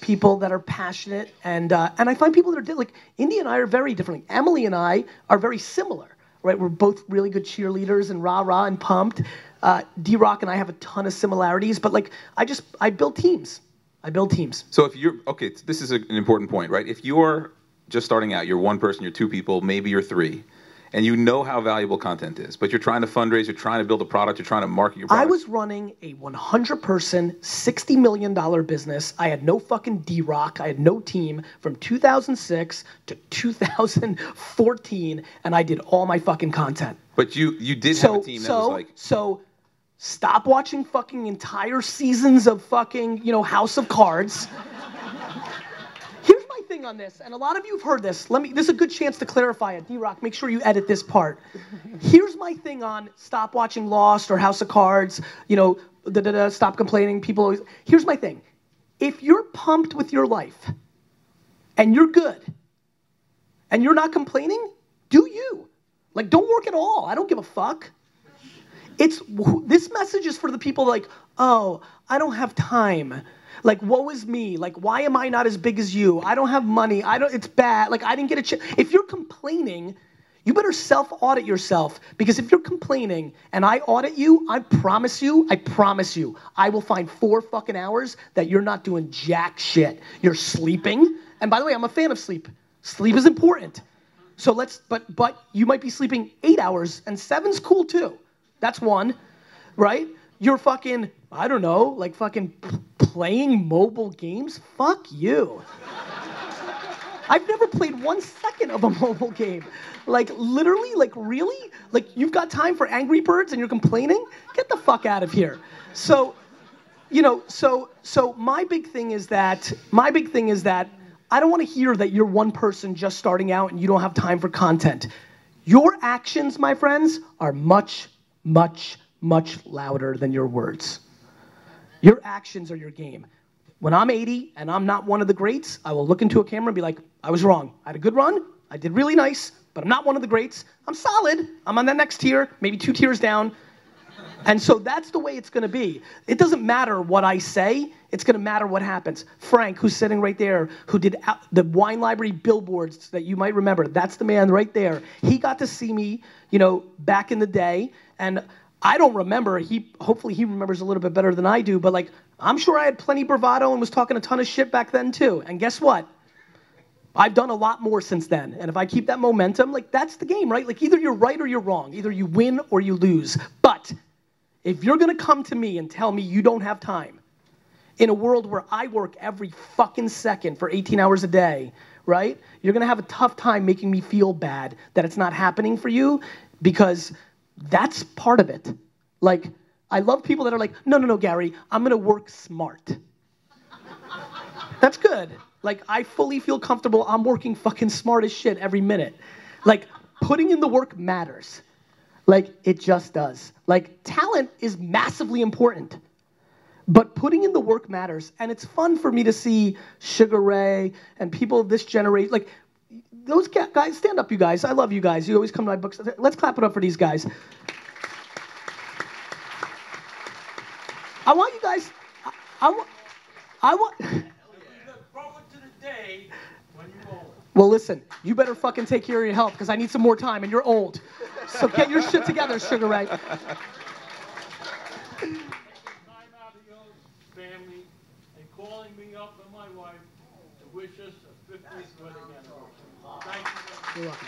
people that are passionate, and I find people that are like, India and I are very different. Emily and I are very similar, right? We're both really good cheerleaders and rah-rah and pumped. D-Rock and I have a ton of similarities, but like, I build teams. So if you're, okay, this is an important point, right? If you're just starting out, you're one person, you're two people, maybe you're three, and you know how valuable content is, but you're trying to fundraise, you're trying to build a product, you're trying to market your product. I was running a 100-person, $60 million business. I had no fucking D-Rock. I had no team from 2006 to 2014, and I did all my fucking content. But you did have a team that was like... So stop watching fucking entire seasons of fucking, House of Cards. Here's my thing on this, and a lot of you have heard this. This is a good chance to clarify it. D-Rock, make sure you edit this part. Here's my thing on stop watching Lost or House of Cards, stop complaining. People always... Here's my thing. If you're pumped with your life, and you're good, and you're not complaining, do you. Like, don't work at all. I don't give a fuck. This message is for the people like, oh, I don't have time. Like, woe is me. Like, why am I not as big as you? I don't have money. It's bad. Like, I didn't get a chance. If you're complaining, you better self-audit yourself, because if you're complaining and I audit you, I promise you, I will find 4 fucking hours that you're not doing jack shit. You're sleeping. And by the way, I'm a fan of sleep. Sleep is important. So but you might be sleeping 8 hours, and 7's cool too. That's 1, right? You're fucking, I don't know, like fucking playing mobile games? Fuck you. I've never played 1 second of a mobile game. Like, literally, like, really? Like, you've got time for Angry Birds and you're complaining? Get the fuck out of here. So my big thing is that I don't want to hear that you're one person just starting out and you don't have time for content. Your actions, my friends, are much, much, much louder than your words. Your actions are your game. When I'm 80 and I'm not one of the greats, I will look into a camera and be like, I was wrong. I had a good run. I did really nice, but I'm not one of the greats. I'm solid. I'm on the next tier, maybe 2 tiers down. And so that's the way it's going to be. It doesn't matter what I say. It's going to matter what happens. Frank, who's sitting right there, who did the Wine Library billboards that you might remember, that's the man right there. He got to see me, back in the day, and I don't remember. Hopefully he remembers a little bit better than I do, but like, I'm sure I had plenty bravado and was talking a ton of shit back then too. And guess what? I've done a lot more since then. And if I keep that momentum, like that's the game, right? Like either you're right or you're wrong. Either you win or you lose. But if you're gonna come to me and tell me you don't have time, in a world where I work every fucking second for 18 hours a day, right? You're gonna have a tough time making me feel bad that it's not happening for you, because that's part of it. Like, I love people that are like, no, Gary, I'm gonna work smart. That's good. Like, I fully feel comfortable. I'm working fucking smart as shit every minute. Like, putting in the work matters. Like, it just does. Like, talent is massively important. But putting in the work matters. And it's fun for me to see Sugar Ray and people of this generation. Like, those guys, stand up, you guys. I love you guys. You always come to my books. Let's clap it up for these guys. I want you guys, I want. Well, listen, you better fucking take care of your health because I need some more time and you're old. So get your shit together, Sugar Ray. Time out of your family and calling me up and my wife to wish us a 50th wedding anniversary. Thank you. You're welcome.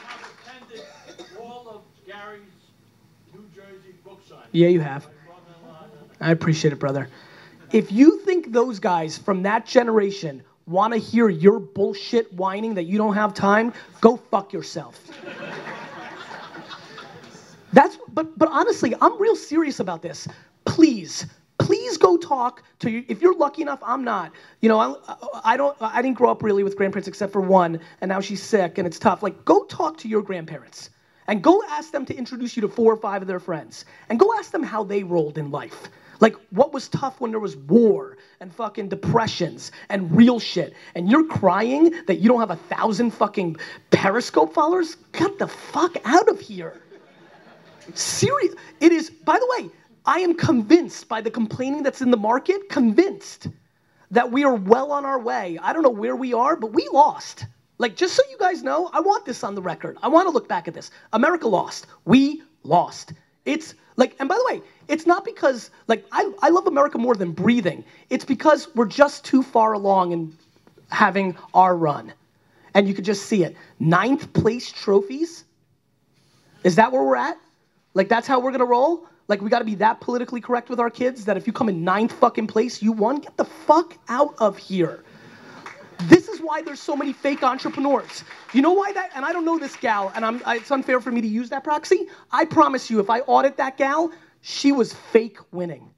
I've attended all of Gary's New Jersey book signings. Yeah, you have. I appreciate it, brother. If you think those guys from that generation want to hear your bullshit whining that you don't have time, go fuck yourself. But honestly, I'm real serious about this. Please go talk to you. If you're lucky enough, I'm not. You know, I didn't grow up really with grandparents except for one, and now she's sick and it's tough. Like, go talk to your grandparents and go ask them to introduce you to 4 or 5 of their friends and go ask them how they rolled in life. Like, what was tough when there was war and fucking depressions and real shit, and you're crying that you don't have 1,000 fucking Periscope followers? Get the fuck out of here. Serious. It is, by the way, I am convinced by the complaining that's in the market, convinced that we are well on our way. I don't know where we are, but we lost. Like, just so you guys know, I want this on the record. I want to look back at this. America lost. We lost. It's like, and by the way, it's not because, like, I love America more than breathing. It's because we're just too far along in having our run. And you could just see it. 9th place trophies? Is that where we're at? Like, that's how we're gonna roll? Like, we gotta be that politically correct with our kids that if you come in 9th fucking place, you won? Get the fuck out of here. This is why there's so many fake entrepreneurs. You know why that? And I don't know this gal, and it's unfair for me to use that proxy. I promise you, if I audit that gal, she was fake winning.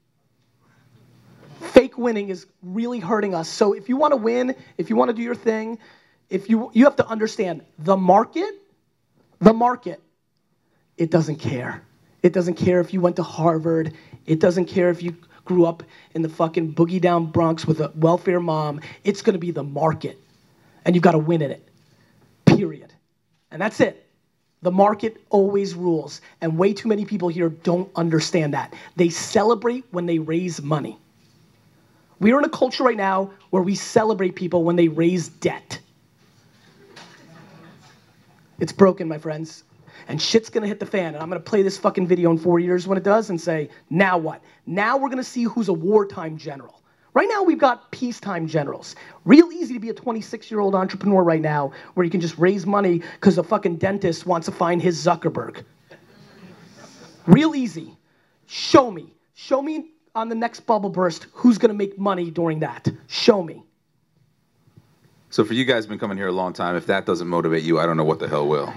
Fake winning is really hurting us. So if you want to win, if you want to do your thing, you have to understand the market, it doesn't care. It doesn't care if you went to Harvard. It doesn't care if you grew up in the fucking boogie down Bronx with a welfare mom. It's gonna be the market. And you've got to win in it, period. And that's it. The market always rules. And way too many people here don't understand that. They celebrate when they raise money. We are in a culture right now where we celebrate people when they raise debt. It's broken, my friends. And shit's gonna hit the fan. And I'm gonna play this fucking video in 4 years when it does and say, now what? Now we're gonna see who's a wartime general. Right now we've got peacetime generals. Real easy to be a 26-year-old entrepreneur right now where you can just raise money because a fucking dentist wants to find his Zuckerberg. Real easy. Show me. Show me on the next bubble burst who's gonna make money during that. Show me. So for you guys who've been coming here a long time, if that doesn't motivate you, I don't know what the hell will.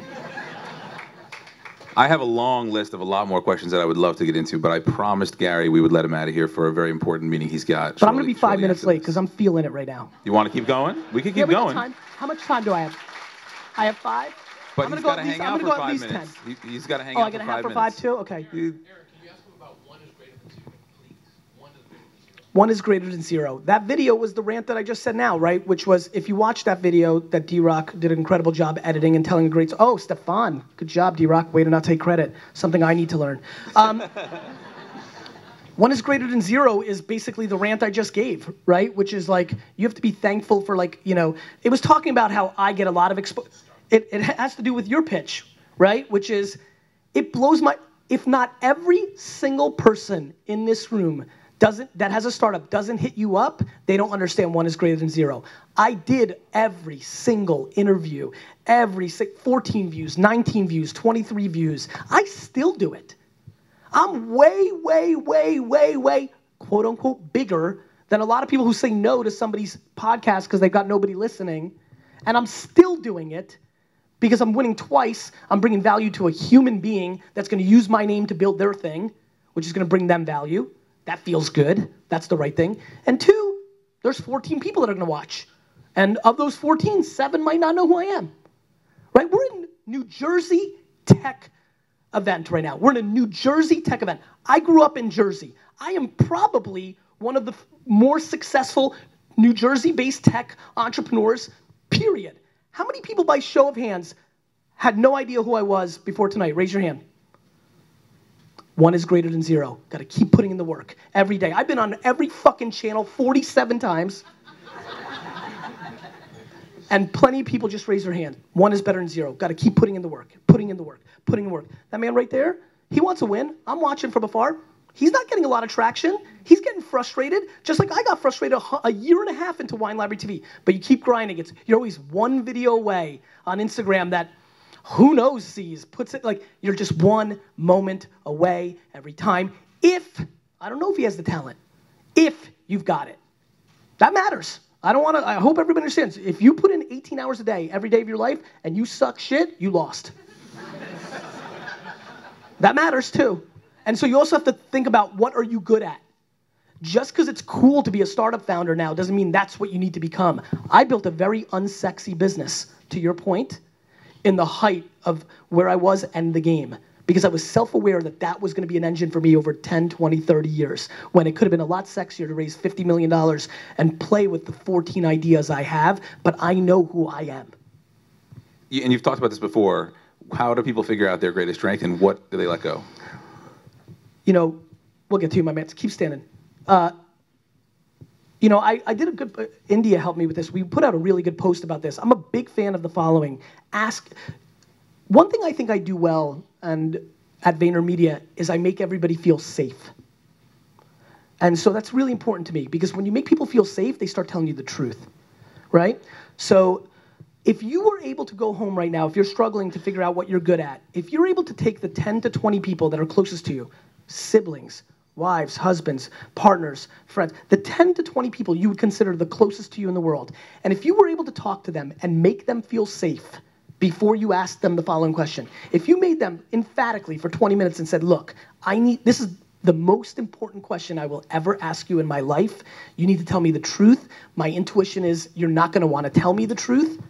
I have a long list of a lot more questions that I would love to get into, but I promised Gary we would let him out of here for a very important meeting he's got. But I'm going to be 5 minutes late because I'm feeling it right now. You want to keep going? We can keep going. Time. How much time do I have? I have 5? But he's got to hang out for 5 minutes. He's got to hang out for 5 minutes. Oh, I got to hang out for 5 too? Okay. Eric, can you ask him about 1 is greater than 0, please? 1 is greater than 0. That video was the rant that I just said now, right? Which was, if you watch that video, that D-Rock did an incredible job editing and telling a great, oh, Stefan, good job, D-Rock, way to not take credit. Something I need to learn. 1 is greater than 0 is basically the rant I just gave, right? Which is like, you have to be thankful for, like, you know, it was talking about how I get a lot of exposure. It has to do with your pitch, right? Which is, it blows my, if not every single person in this room that has a startup doesn't hit you up, they don't understand 1 is greater than 0. I did every single interview, 14 views, 19 views, 23 views. I still do it. I'm way, quote unquote, bigger than a lot of people who say no to somebody's podcast because they've got nobody listening. And I'm still doing it because I'm winning twice. I'm bringing value to a human being that's going to use my name to build their thing, which is going to bring them value. That feels good. That's the right thing. And 2, there's 14 people that are going to watch. And of those 14, 7 might not know who I am. Right? We're in New Jersey Tech event right now. We're in a New Jersey Tech event. I grew up in Jersey. I am probably one of the more successful New Jersey-based tech entrepreneurs, period. How many people, by show of hands, had no idea who I was before tonight? Raise your hand. 1 is greater than 0. Got to keep putting in the work every day. I've been on every fucking channel 47 times. And plenty of people just raise their hand. 1 is better than 0. Got to keep putting in the work, putting in the work, putting in the work. That man right there, he wants to win. I'm watching from afar. He's not getting a lot of traction. He's getting frustrated, just like I got frustrated a year and a half into Wine Library TV. But you keep grinding. You're always 1 video away on Instagram that who knows sees, puts it like you're just 1 moment away every time. If, I don't know if he has the talent, if you've got it. That matters. I hope everybody understands. If you put in 18 hours a day, every day of your life, and you suck shit, you lost. That matters too. And so you also have to think about what are you good at. Just because it's cool to be a startup founder now doesn't mean that's what you need to become. I built a very unsexy business, to your point, in the height of where I was and the game. Because I was self-aware that that was going to be an engine for me over 10, 20, 30 years, when it could have been a lot sexier to raise $50 million and play with the 14 ideas I have, but I know who I am. And you've talked about this before. How do people figure out their greatest strength and what do they let go? You know, we'll get to you, my man. Keep standing. You know, I did a good, India helped me with this. We put out a really good post about this. I'm a big fan of the following. One thing I think I do well and at VaynerMedia is I make everybody feel safe. And so that's really important to me because when you make people feel safe, they start telling you the truth, right? So if you were able to go home right now, if you're struggling to figure out what you're good at, if you're able to take the 10 to 20 people that are closest to you, siblings, wives, husbands, partners, friends, the 10 to 20 people you would consider the closest to you in the world, and if you were able to talk to them and make them feel safe before you asked them the following question, if you made them emphatically for 20 minutes and said, look, this is the most important question I will ever ask you in my life. You need to tell me the truth. My intuition is you're not going to want to tell me the truth,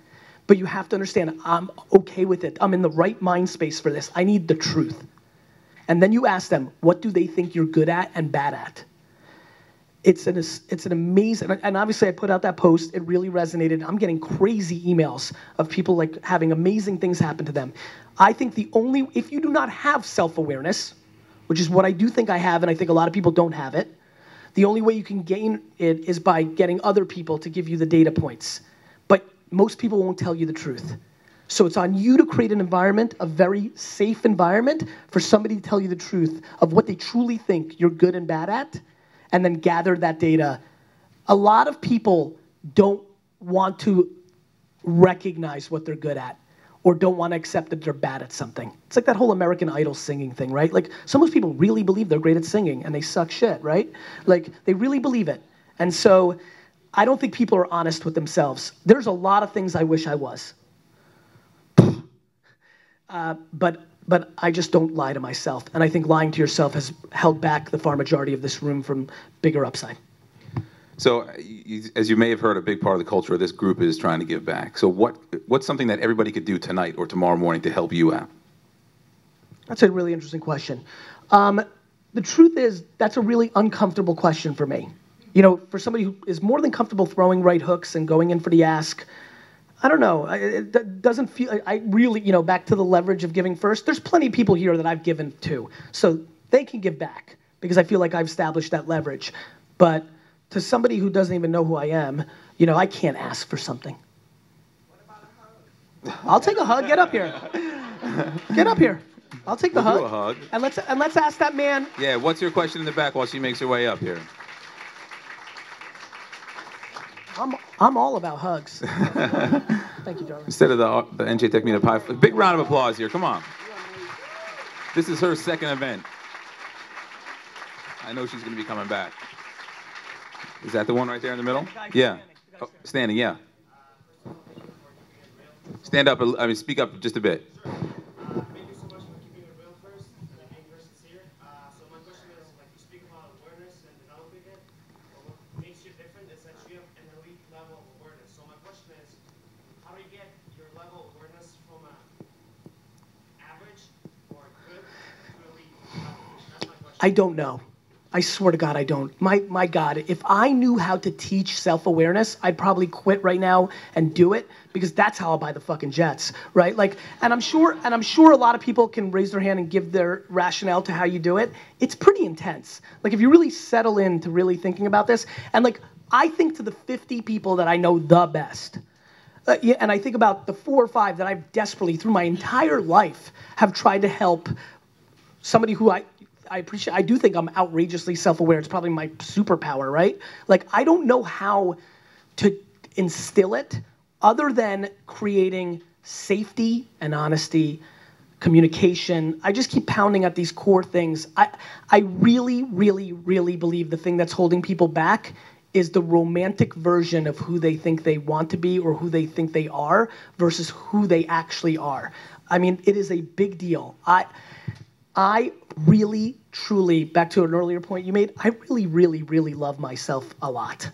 but you have to understand I'm okay with it. I'm in the right mind space for this. I need the truth. And then you ask them, what do they think you're good at and bad at? It's an amazing, and obviously I put out that post, it really resonated. I'm getting crazy emails of people like having amazing things happen to them. I think if you do not have self-awareness, which is what I do think I have, and I think a lot of people don't have it, the only way you can gain it is by getting other people to give you the data points. But most people won't tell you the truth. So it's on you to create an environment, a very safe environment for somebody to tell you the truth of what they truly think you're good and bad at, and then gather that data. A lot of people don't want to recognize what they're good at or don't want to accept that they're bad at something. It's like that whole American Idol singing thing, right? Like some of those people really believe they're great at singing and they suck shit, right? Like they really believe it. And so I don't think people are honest with themselves. There's a lot of things I wish I was. But I just don't lie to myself. And I think lying to yourself has held back the far majority of this room from bigger upside. So, as you may have heard, a big part of the culture of this group is trying to give back. So what's something that everybody could do tonight or tomorrow morning to help you out? That's a really interesting question. The truth is, that's a really uncomfortable question for me. You know, for somebody who is more than comfortable throwing right hooks and going in for the ask, I don't know, it doesn't feel, I really, you know, back to the leverage of giving first, there's plenty of people here that I've given to, so they can give back because I feel like I've established that leverage. But to somebody who doesn't even know who I am, you know, I can't ask for something. What about a hug? I'll take a hug. Get up here. Get up here. I'll take the We'll hug. do a hug. And let's ask that man. Yeah, what's your question in the back while she makes her way up here? I'm all about hugs. Thank you, darling. Instead of the NJ Tech Meetup high five. Big round of applause here. Come on. This is her second event. I know she's going to be coming back. Is that the one right there in the middle? Yeah. Oh, standing, yeah. Stand up, I mean, speak up just a bit. Thank you so much for keeping it real first and being very sincere. So my question is, like, you speak about awareness and developing it. But what makes you different is that you have an elite level of awareness. So my question is, how do you get your level of awareness from average or good to elite level? That's my question. I don't know. I swear to God, I don't. My God, if I knew how to teach self-awareness, I'd probably quit right now and do it, because that's how I'll buy the fucking jets, right? Like, and I'm sure a lot of people can raise their hand and give their rationale to how you do it. It's pretty intense. Like, if you really settle into really thinking about this, and like, I think to the 50 people that I know the best, yeah, and I think about the 4 or 5 that I've desperately, through my entire life, have tried to help somebody who I appreciate. I do think I'm outrageously self-aware. It's probably my superpower, right? Like, I don't know how to instill it other than creating safety and honesty, communication. I just keep pounding at these core things. I really, really, really believe the thing that's holding people back is the romantic version of who they think they want to be or who they think they are versus who they actually are. I mean, it is a big deal. I really, truly, back to an earlier point you made, I really, really, really love myself a lot.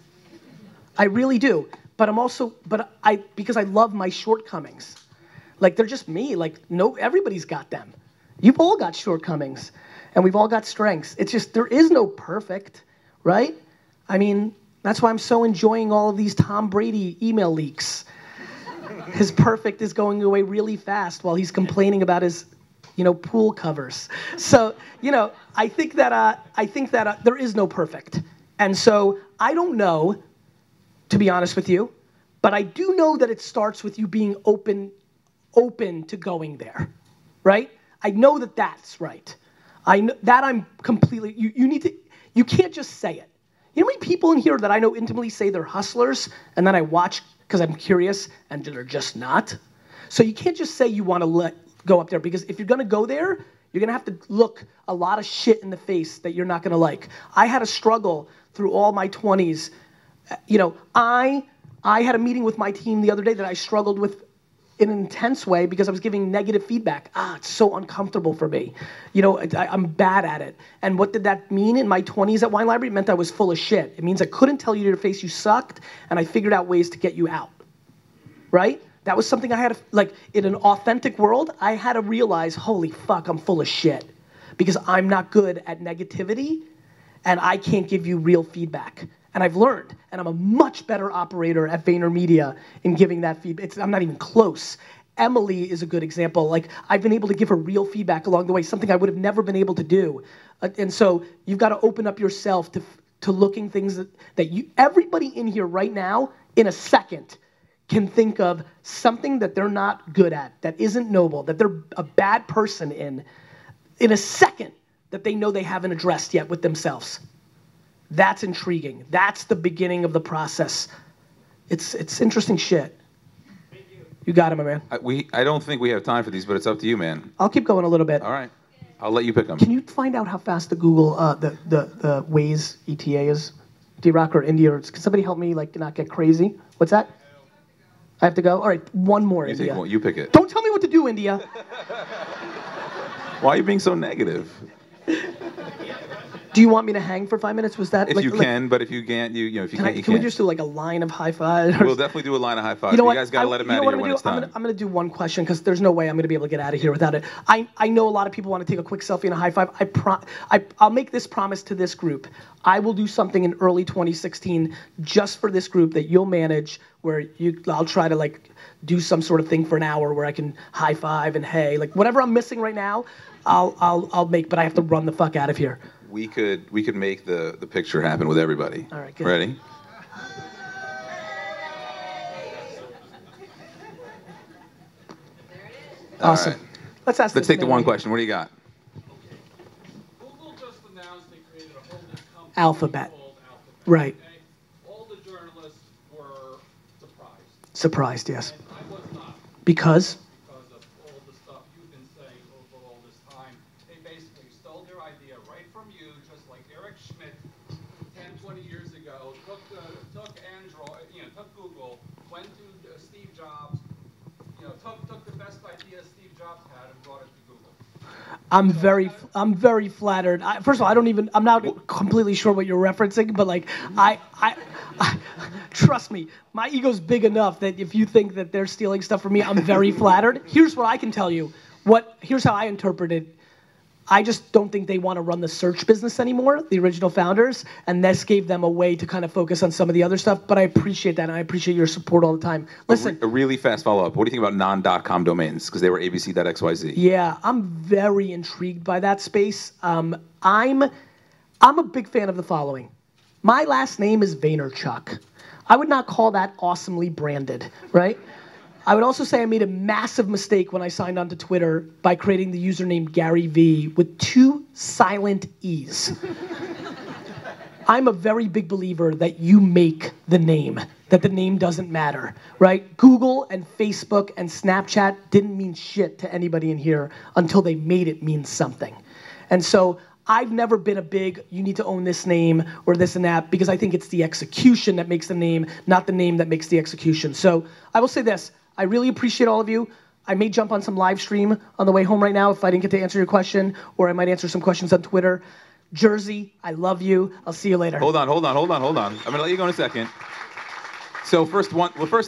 I really do. But because I love my shortcomings. Like, they're just me. Like, no, everybody's got them. You've all got shortcomings, and we've all got strengths. It's just, there is no perfect, right? I mean, that's why I'm so enjoying all of these Tom Brady email leaks. His perfect is going away really fast while he's complaining about his pool covers. So, I think that there is no perfect. And so I don't know, to be honest with you, but I do know that it starts with you being open to going there, right? I know that that's right. I know that I'm completely, you can't just say it. You know how many people in here that I know intimately say they're hustlers, and then I watch because I'm curious, and they're just not? So you can't just say you want to go up there, because if you're gonna go there, you're gonna have to look a lot of shit in the face that you're not gonna like. I had a struggle through all my 20s. I had a meeting with my team the other day that I struggled with in an intense way because I was giving negative feedback. It's so uncomfortable for me. I'm bad at it. And what did that mean in my 20s at Wine Library? It meant I was full of shit. It means I couldn't tell you to your face you sucked, and I figured out ways to get you out, right? That was something I had to, like, in an authentic world, I had to realize, holy fuck, I'm full of shit. Because I'm not good at negativity, and I can't give you real feedback. And I've learned, and I'm a much better operator at VaynerMedia in giving that feedback. I'm not even close. Emily is a good example. Like, I've been able to give her real feedback along the way, something I would have never been able to do. And so you've got to open up yourself to looking things that everybody in here right now, in a second, can think of something that they're not good at, that isn't noble, that they're a bad person in a second, that they know they haven't addressed yet with themselves. That's intriguing. That's the beginning of the process. It's interesting shit. Thank you. You got it, my man. I don't think we have time for these, but it's up to you, man. I'll keep going a little bit. All right. I'll let you pick them. Can you find out how fast the Google, the Waze ETA is? D-Rock or India? Can somebody help me, like, not get crazy? What's that? I have to go? All right, one more, You India. take one. You pick it. Don't tell me what to do, India. Why are you being so negative? Do you want me to hang for 5 minutes? Was that If like, you can, but if you can't, if you can't, you can can't. we just do like a line of high five? We'll definitely do a line of high fives. You know what? You guys got to let him out of here when it's time. I'm gonna do one question because there's no way I'm gonna be able to get out of here without it. I know a lot of people want to take a quick selfie and a high five. I'll make this promise to this group. I will do something in early 2016 just for this group that you'll manage, where I'll try to like do some sort of thing for an hour where I can high five and hey, like whatever I'm missing right now, I'll make. But I have to run the fuck out of here. We could make the picture happen with everybody. All right, good. Ready? 。 . . 。 . 。 . . . . . . . . . . 。 . . . . . 。 . . . . . . . . . . . . . . . . . . . . . . . . . . . . . . . . Awesome. right. Let's ask Let's this take the man one right question. What do you got? Google just announced they created a whole new company Alphabet. called Alphabet. Right. Okay? All the journalists were surprised. Surprised, yes. And I was not. Because? Because of all the stuff you've been saying over all this time. They basically stole their idea right from you, just like Eric Schmidt 10, 20 years ago, took Android, took Google, went to Steve Jobs, took the best idea Steve Jobs had and brought it to Google. I'm very flattered. First of all, I'm not completely sure what you're referencing, but like, I trust me, my ego's big enough that if you think that they're stealing stuff from me, I'm very flattered. Here's what I can tell you. Here's how I interpret it. I just don't think they want to run the search business anymore, the original founders, and this gave them a way to kind of focus on some of the other stuff, but I appreciate that, and I appreciate your support all the time. Listen. A really fast follow-up. What do you think about non.com domains? Because they were abc.xyz. Yeah, I'm very intrigued by that space. I'm a big fan of the following. My last name is Vaynerchuk. I would not call that awesomely branded, right? I would also say I made a massive mistake when I signed on to Twitter by creating the username Gary V with 2 silent E's. I'm a very big believer that you make the name, that the name doesn't matter, right? Google and Facebook and Snapchat didn't mean shit to anybody in here until they made it mean something. And so I've never been a big, you need to own this name or this and that, because I think it's the execution that makes the name, not the name that makes the execution. So I will say this. I really appreciate all of you. I may jump on some live stream on the way home right now if I didn't get to answer your question, or I might answer some questions on Twitter. Jersey, I love you. I'll see you later. Hold on. I'm going to let you go in a second. So first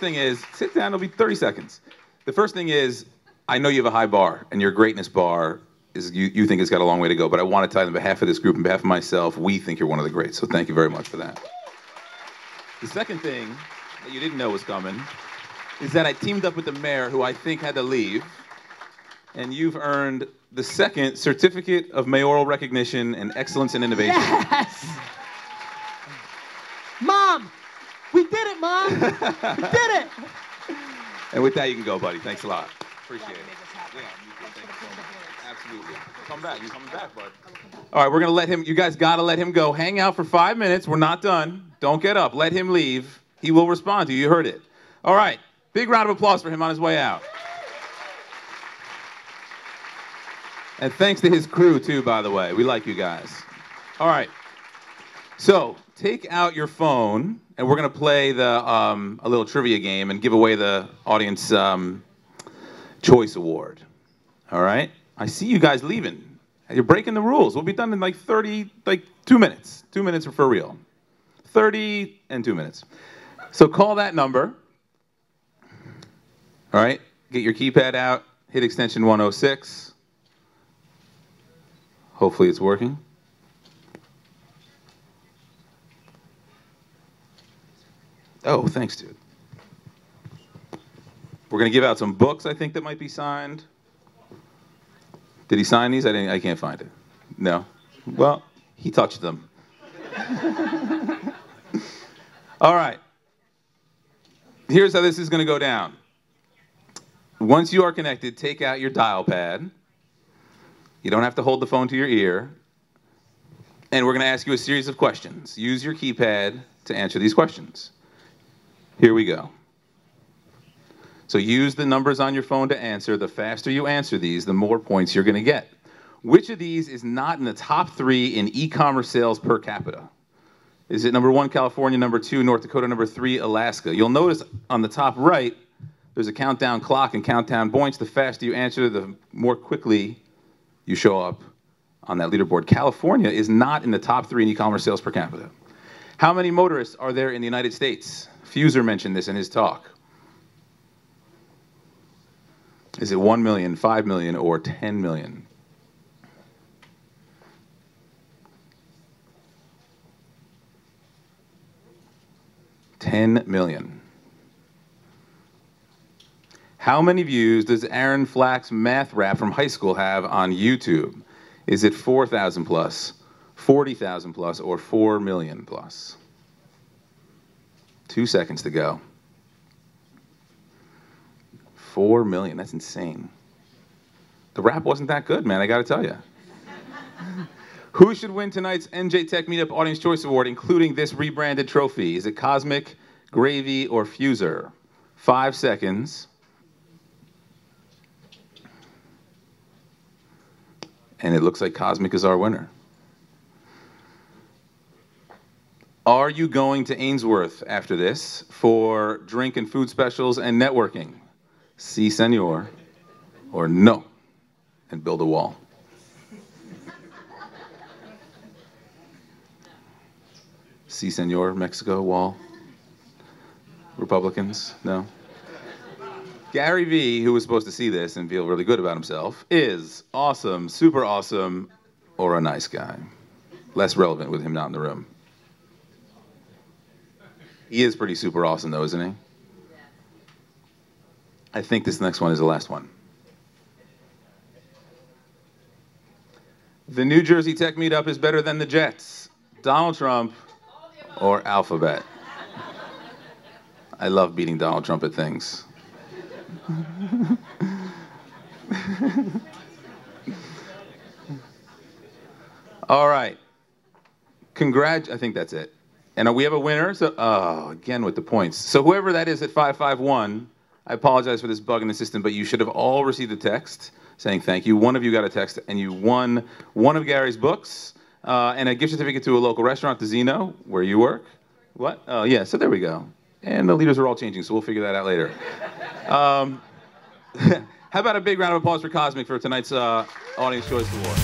thing is, sit down, it'll be 30 seconds. The first thing is, I know you have a high bar, and your greatness bar is you think it's got a long way to go, but I want to tell you on behalf of this group, on behalf of myself, we think you're one of the greats, so thank you very much for that. The second thing that you didn't know was coming is that I teamed up with the mayor, who I think had to leave, and you've earned the second Certificate of Mayoral Recognition and Excellence in Innovation. Yes! Mom! We did it, Mom! We did it! And with that, you can go, buddy. Thanks a lot. Appreciate it. Yeah, you too. Thank you so much. Absolutely. Come back. You coming back, bud. All right, we're going to let him, you guys got to let him go. Hang out for 5 minutes. We're not done. Don't get up. Let him leave. He will respond to you. You heard it. All right. Big round of applause for him on his way out. And thanks to his crew, too, by the way. We like you guys. All right. So take out your phone, and we're going to play a little trivia game and give away the Audience Choice Award. All right? I see you guys leaving. You're breaking the rules. We'll be done in like 2 minutes. 2 minutes for real. 30 and 2 minutes. So call that number. All right? Get your keypad out. Hit extension 106. Hopefully it's working. Oh, thanks, dude. We're going to give out some books, I think, that might be signed. Did he sign these? I can't find it. No? Well, he touched them. All right. Here's how this is going to go down. Once you are connected, take out your dial pad. You don't have to hold the phone to your ear. And we're going to ask you a series of questions. Use your keypad to answer these questions. Here we go. So use the numbers on your phone to answer. The faster you answer these, the more points you're going to get. Which of these is not in the top 3 in e-commerce sales per capita? Is it number 1, California, number 2, North Dakota, number 3, Alaska? You'll notice on the top right, there's a countdown clock and countdown points. The faster you answer, the more quickly you show up on that leaderboard. California is not in the top 3 in e-commerce sales per capita. How many motorists are there in the United States? Fuser mentioned this in his talk. Is it 1 million, 5 million, or 10 million? $10 million. How many views does Aaron Flack's math rap from high school have on YouTube? Is it 4,000 plus, 40,000 plus, or 4 million plus? 2 seconds to go. 4 million, that's insane. The rap wasn't that good, man, I gotta tell you. Who should win tonight's NJ Tech Meetup Audience Choice Award, including this rebranded trophy? Is it Cosmic, Gravy, or Fuser? 5 seconds. And it looks like Cosmic is our winner. Are you going to Ainsworth after this for drink and food specials and networking? Si, senor, or no, and build a wall? Si, senor, Mexico, wall. Republicans, no. Gary V, who was supposed to see this and feel really good about himself, is awesome, super awesome, or a nice guy. Less relevant with him not in the room. He is pretty super awesome though, isn't he? I think this next one is the last one. The New Jersey Tech Meetup is better than the Jets. Donald Trump or Alphabet. I love beating Donald Trump at things. All right. I think that's it. And we have a winner. So, again with the points. So whoever that is at 551, I apologize for this bug in the system, but you should have all received a text saying thank you. One of you got a text, and you won one of Gary's books and a gift certificate to a local restaurant, the Zeno, where you work. What? Oh, yeah. So there we go. And the leaders are all changing, so we'll figure that out later. How about a big round of applause for Cosmic for tonight's Audience Choice Award?